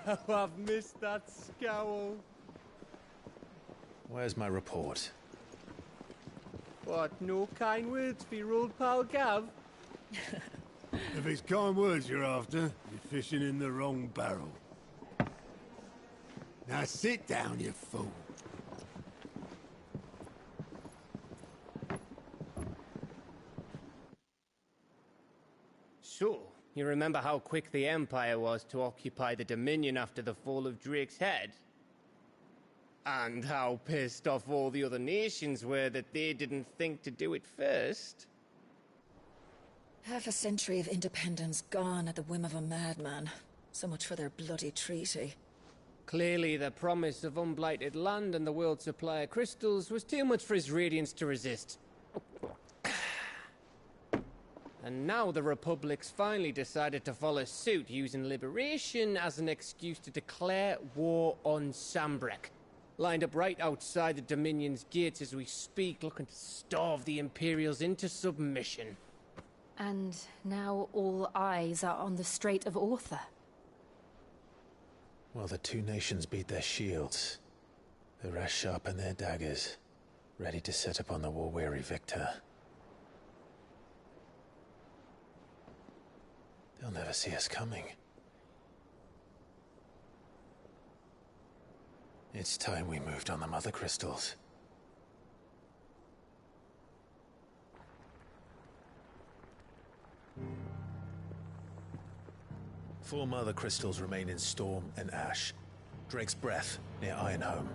How I've missed that scowl. Where's my report? What, no kind words for your old pal Gav? If it's kind words you're after, you're fishing in the wrong barrel. Now sit down, you fool. So, you remember how quick the Empire was to occupy the Dominion after the fall of Drake's head? And how pissed off all the other nations were that they didn't think to do it first? Half a century of independence gone at the whim of a madman. So much for their bloody treaty. Clearly, the promise of unblighted land and the world's supply of crystals was too much for his radiance to resist. And now the Republic's finally decided to follow suit, using liberation as an excuse to declare war on Sambrek. Lined up right outside the Dominion's gates as we speak, looking to starve the Imperials into submission. And now all eyes are on the Strait of Author. Well, the two nations beat their shields. The rest sharpen their daggers, ready to set upon the war-weary victor. They'll never see us coming. It's time we moved on the Mother Crystals. Four Mother Crystals remain in Storm and Ash. Drake's Breath near Ironhome.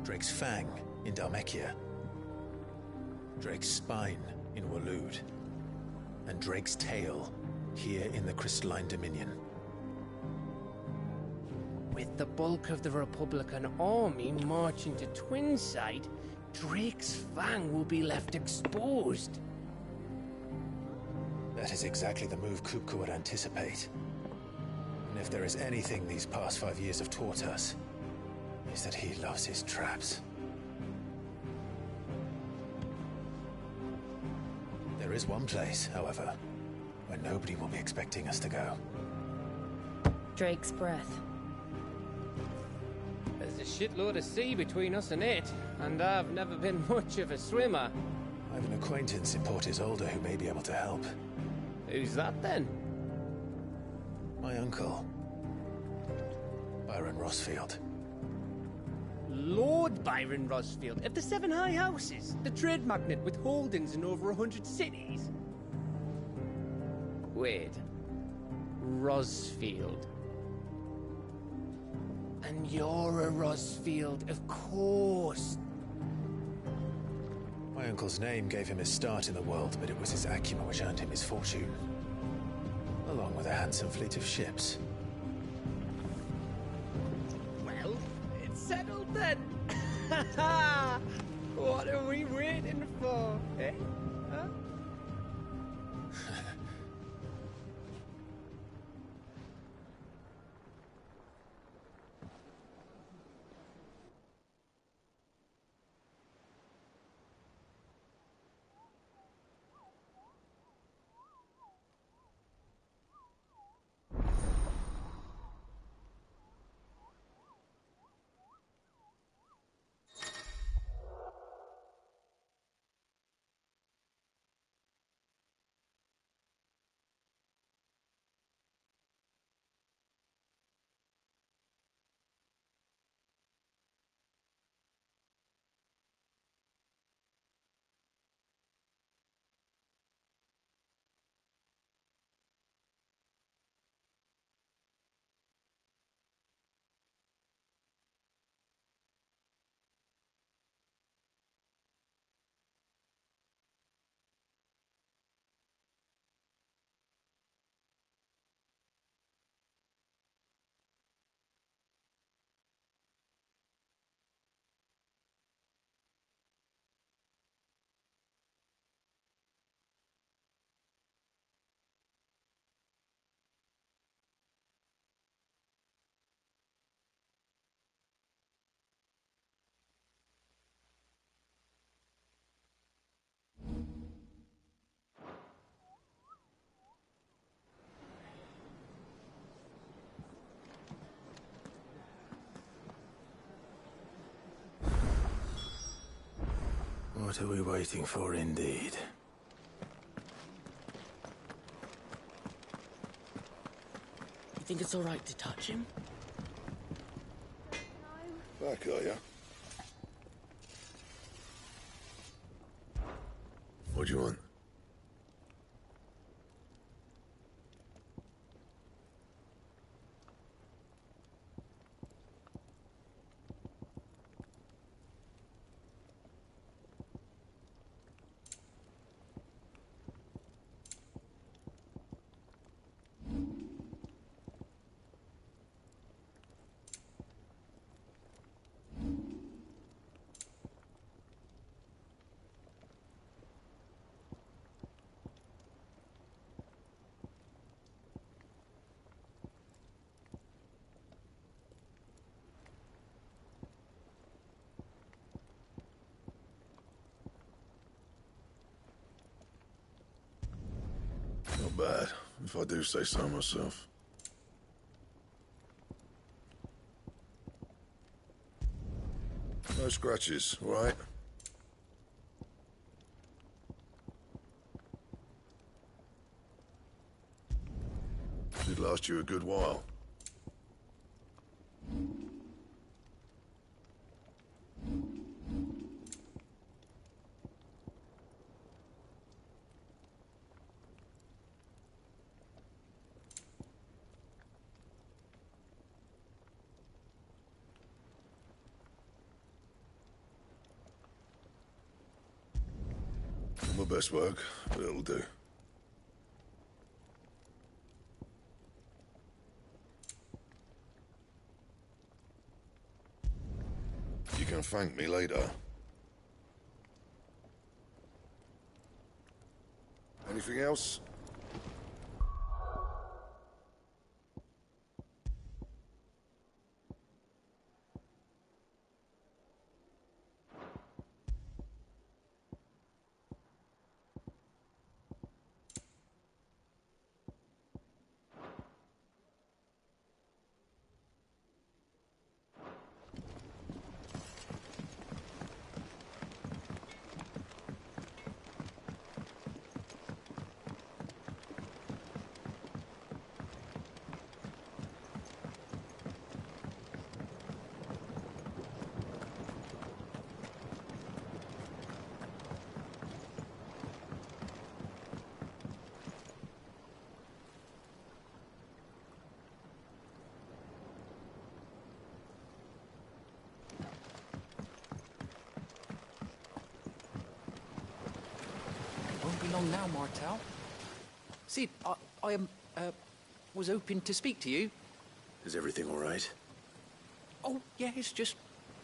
Drake's Fang in Dhalmekia. Drake's Spine in Waloed. And Drake's Tail here in the Crystalline Dominion. With the bulk of the Republican army marching to Twinside, Drake's Fang will be left exposed. That is exactly the move Kupka would anticipate. And if there is anything these past 5 years have taught us, is that he loves his traps. There is one place, however, where nobody will be expecting us to go. Drake's Breath. There's a shitload of sea between us and it, and I've never been much of a swimmer. I have an acquaintance in Port Isolde who may be able to help. Who's that then? My uncle, Byron Rossfield. Lord Byron Rossfield of the Seven High Houses, the trade magnate with holdings in over 100 cities. Wait, Rossfield. And you're a Rossfield, of course. My uncle's name gave him his start in the world, but it was his acumen which earned him his fortune. Along with a handsome fleet of ships. Well, it's settled then. What are we waiting for, eh? Huh? What are we waiting for, indeed? You think it's all right to touch him? Back, are ya? What do you want? Not bad, if I do say so myself. No scratches, all right? Should last you a good while. Not my best work, but it'll do. You can thank me later. Anything else? Won't be long now, Martel. Sid, I was hoping to speak to you. Is everything all right? Oh, yeah, it's just,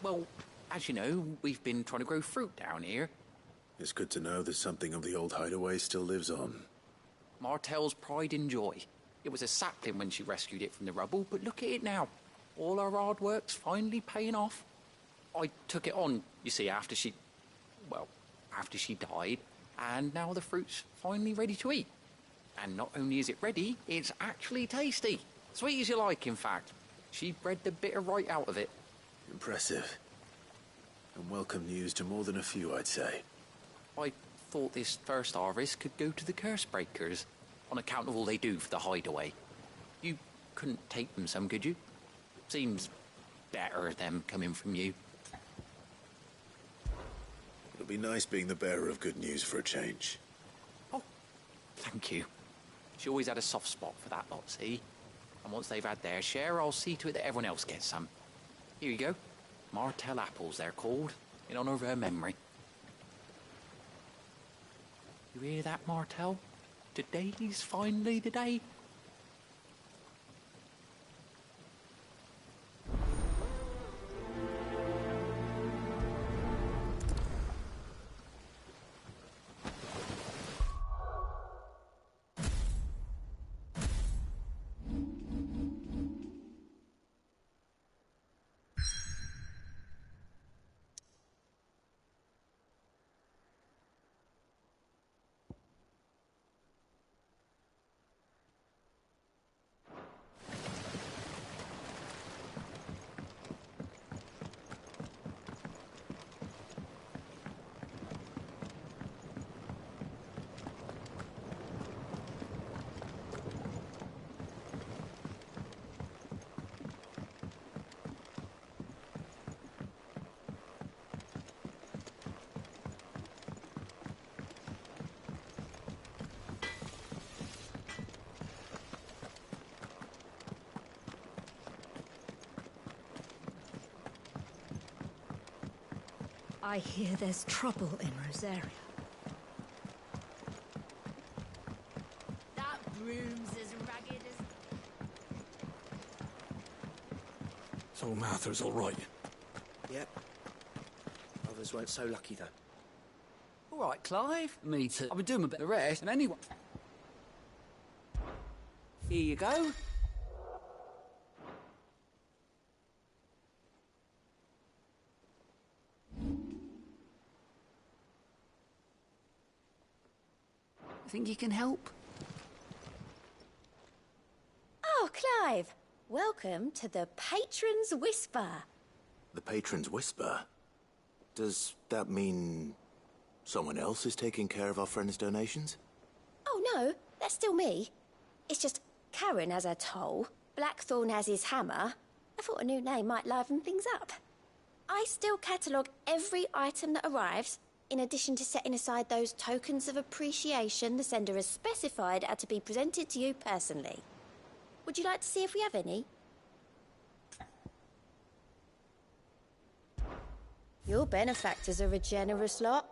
well, as you know, we've been trying to grow fruit down here. It's good to know that something of the old hideaway still lives on. Martel's pride and joy. It was a sapling when she rescued it from the rubble, but look at it now. All our hard work's finally paying off. I took it on, you see, after she died, and now the fruit's finally ready to eat. And not only is it ready, it's actually tasty. Sweet as you like, in fact. She bred the bitter right out of it. Impressive. And welcome news to more than a few, I'd say. I thought this first harvest could go to the curse breakers, on account of all they do for the hideaway. You couldn't take them some, could you? Seems better them coming from you. It'll be nice being the bearer of good news for a change. Oh, thank you. She always had a soft spot for that lot, see? And once they've had their share, I'll see to it that everyone else gets some. Here you go. Martel apples, they're called, in honor of her memory. You hear that, Martel? Today's finally the day. I hear there's trouble in Rosaria. That broom's as ragged as... So Martha's all right. Yep. Others weren't so lucky, though. All right, Clive. Me too. I've been doing a bit of rest, and anyway... Here you go. Think you can help? Oh, Clive. Welcome to the Patron's Whisper. The Patron's Whisper? Does that mean someone else is taking care of our friend's donations? Oh, no. That's still me. It's just Karen has her toll, Blackthorn has his hammer. I thought a new name might liven things up. I still catalogue every item that arrives, in addition to setting aside those tokens of appreciation the sender has specified are to be presented to you personally. Would you like to see if we have any? Your benefactors are a generous lot.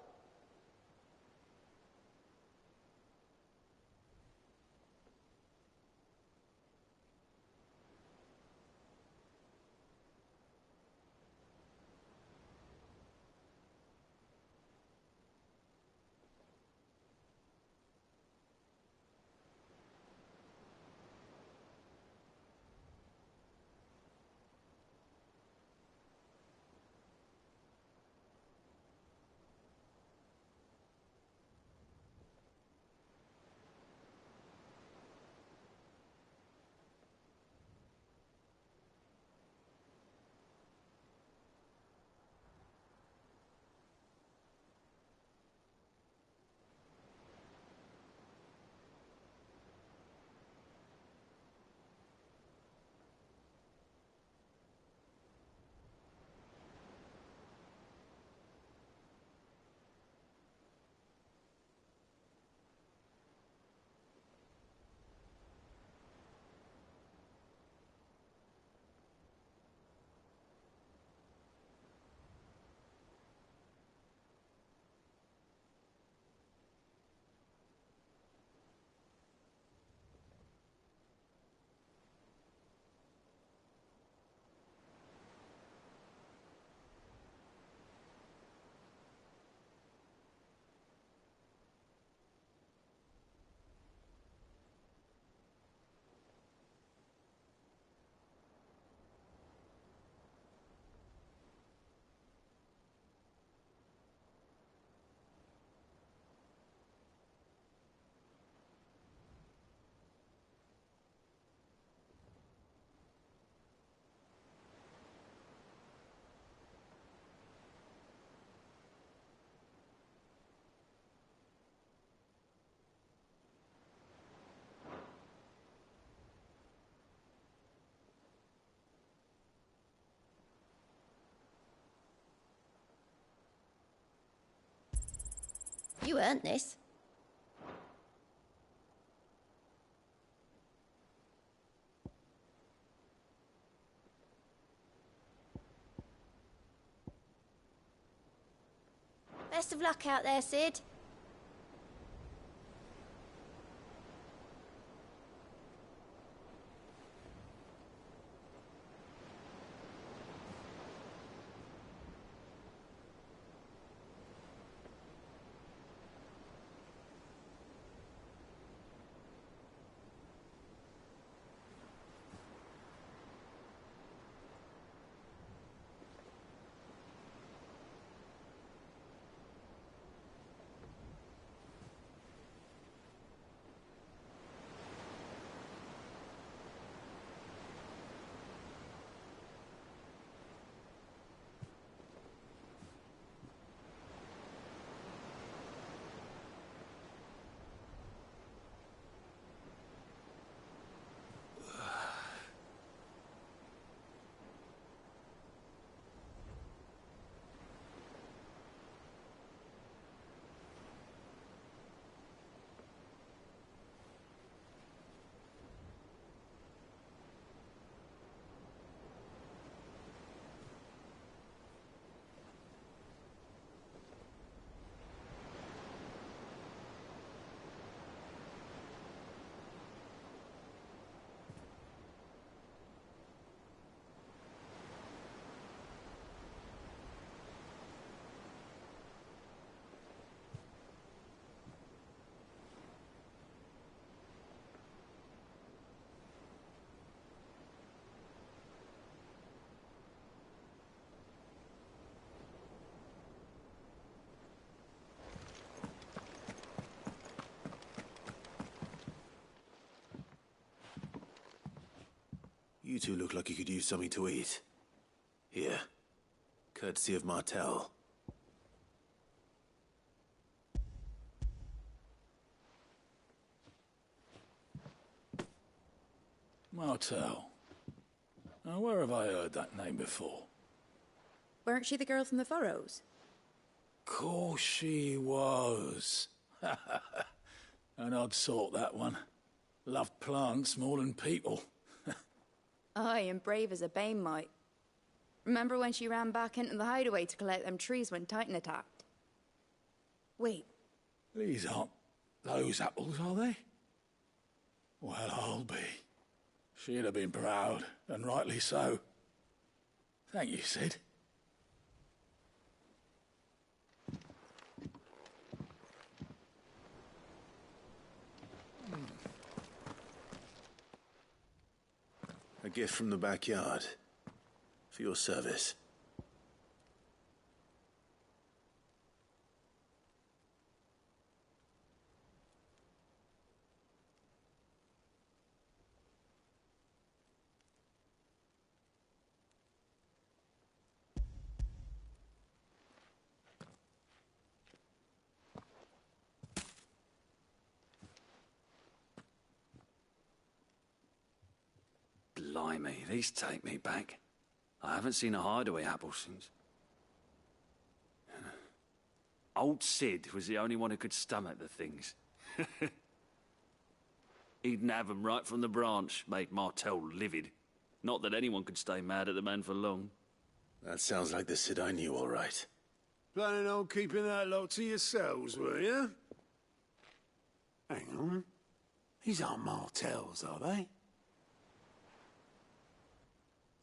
You earned this. Best of luck out there, Sid. You two look like you could use something to eat. Here. Courtesy of Martel. Martel. Now, where have I heard that name before? Weren't she the girl from the Furrows? Course she was. An odd sort, that one. Loved plants more than people. Aye, and brave as a bane might. Remember when she ran back into the hideaway to collect them trees when Titan attacked? Wait. These aren't those apples, are they? Well, I'll be. She'd have been proud, and rightly so. Thank you, Sid. A gift from the backyard. For your service. Blimey, these take me back. I haven't seen a hideaway apple since. Old Sid was the only one who could stomach the things. He'd have 'em right from the branch, made Martel livid. Not that anyone could stay mad at the man for long. That sounds like the Sid I knew, all right. Planning on keeping that lot to yourselves, were you? Hang on. These aren't Martels, are they?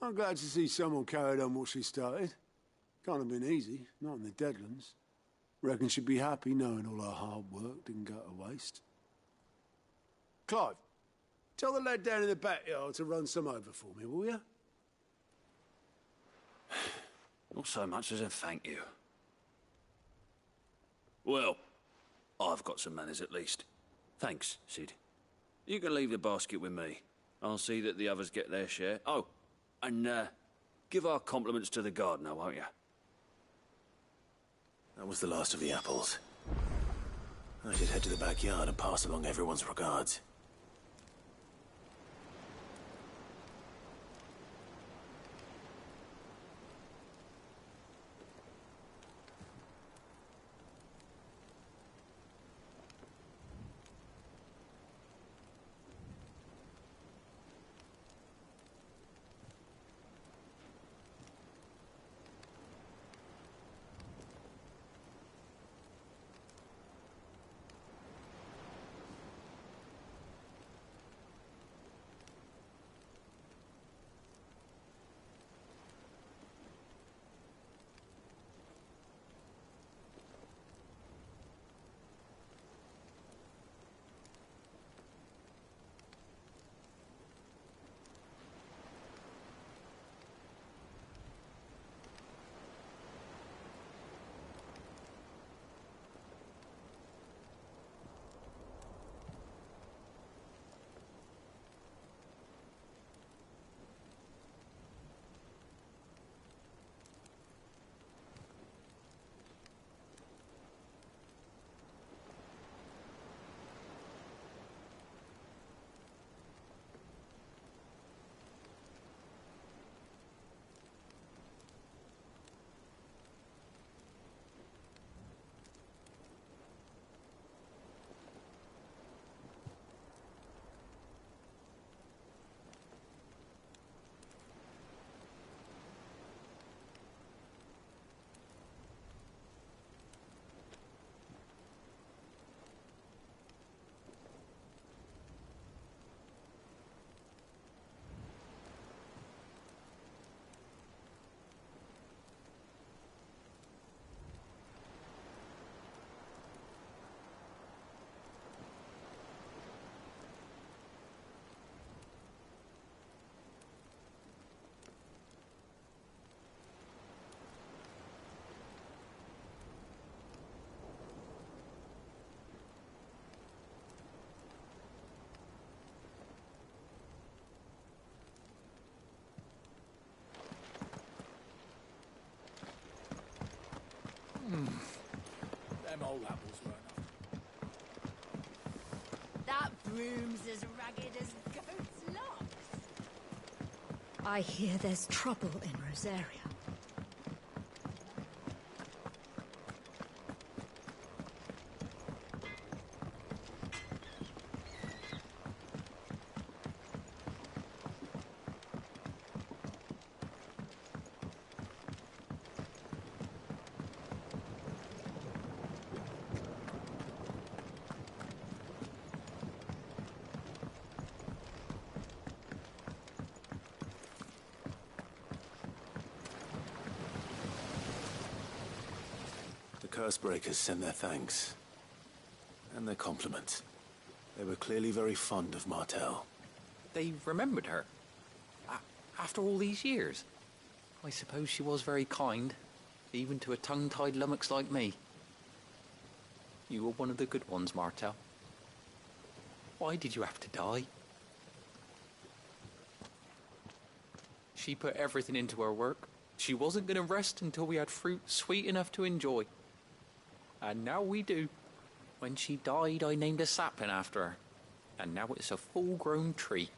I'm glad to see someone carried on what she started. Can't have been easy, not in the Deadlands. Reckon she'd be happy knowing all her hard work didn't go to waste. Clive, tell the lad down in the backyard to run some over for me, will you? Not so much as a thank you. Well, I've got some manners at least. Thanks, Sid. You can leave the basket with me. I'll see that the others get their share. Oh, and give our compliments to the gardener, won't you? That was the last of the apples. I should head to the backyard and pass along everyone's regards. them old apples weren't That broom's as ragged as goat's locks. I hear there's trouble in Rosaria. The Cursebreakers send their thanks. And their compliments. They were clearly very fond of Martel. They remembered her. After all these years. I suppose she was very kind, even to a tongue-tied lummox like me. You were one of the good ones, Martel. Why did you have to die? She put everything into her work. She wasn't going to rest until we had fruit sweet enough to enjoy. And now we do. When she died, I named a sapling after her. And now it's a full-grown tree.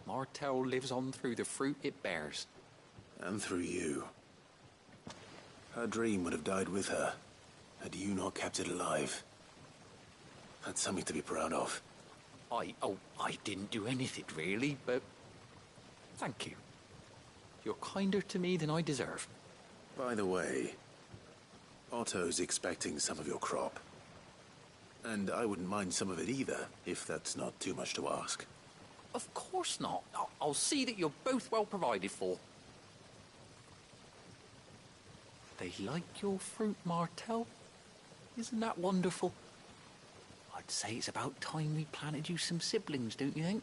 Martel lives on through the fruit it bears. And through you. Her dream would have died with her, had you not kept it alive. That's something to be proud of. I didn't do anything really, but thank you. You're kinder to me than I deserve. By the way, Otto's expecting some of your crop. And I wouldn't mind some of it either, if that's not too much to ask. Of course not. I'll see that you're both well provided for. They like your fruit, Martel. Isn't that wonderful? I'd say it's about time we planted you some siblings, don't you think?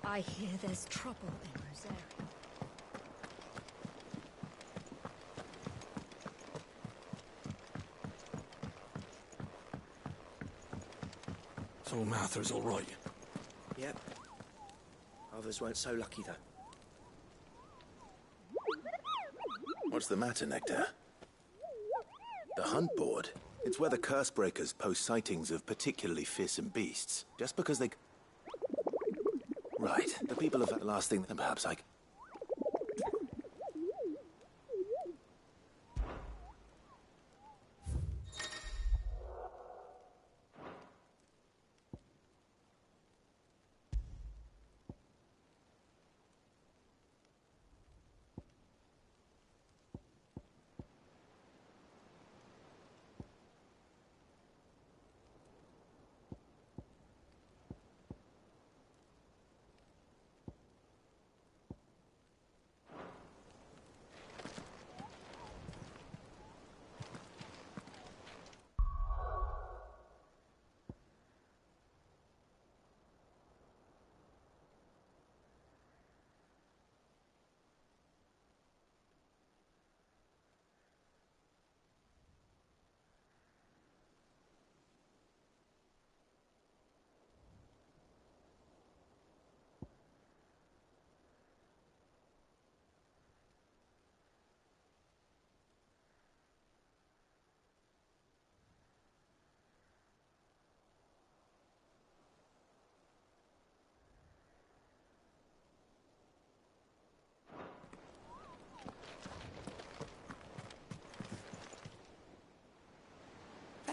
I hear there's trouble in Rosaria. So Martha's all right. Yep. Others weren't so lucky, though. What's the matter, Nectar? The hunt board? It's where the Cursebreakers post sightings of particularly fearsome beasts. Just because they... Right. The people of that last thing, then perhaps I...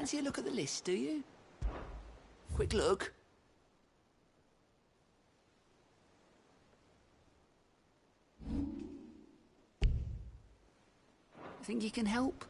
fancy a look at the list, do you? Quick look. Think you can help?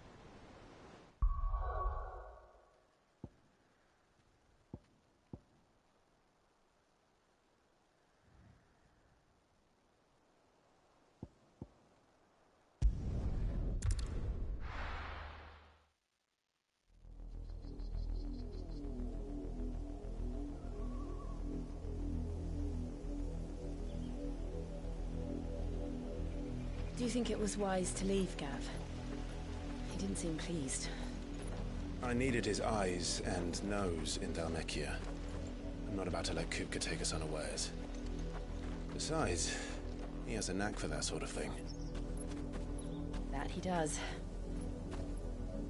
Do you think it was wise to leave, Gav? He didn't seem pleased. I needed his eyes and nose in Dhalmekia. I'm not about to let Kupka take us unawares. Besides, he has a knack for that sort of thing. That he does.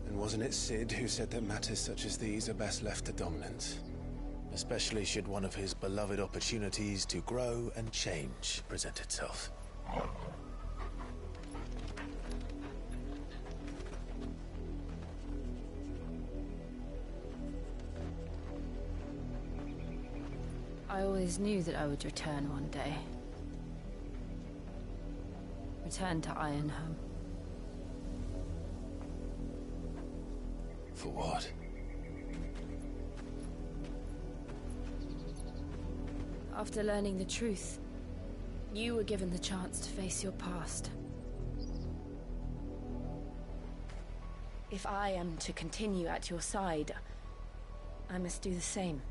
And wasn't it Sid who said that matters such as these are best left to dominance? Especially should one of his beloved opportunities to grow and change present itself. I always knew that I would return one day. Return to Ironhome. For what? After learning the truth, you were given the chance to face your past. If I am to continue at your side, I must do the same.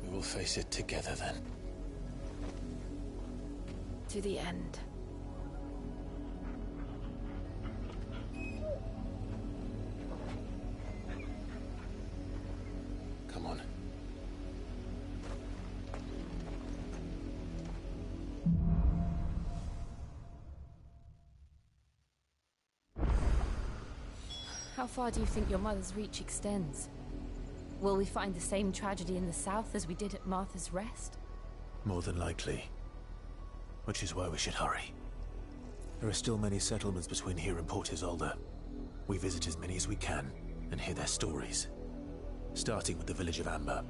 We will face it together then. To the end. Come on. How far do you think your mother's reach extends? Will we find the same tragedy in the south as we did at Martha's Rest? More than likely. Which is why we should hurry. There are still many settlements between here and Port Isolde. We visit as many as we can and hear their stories. Starting with the village of Amber.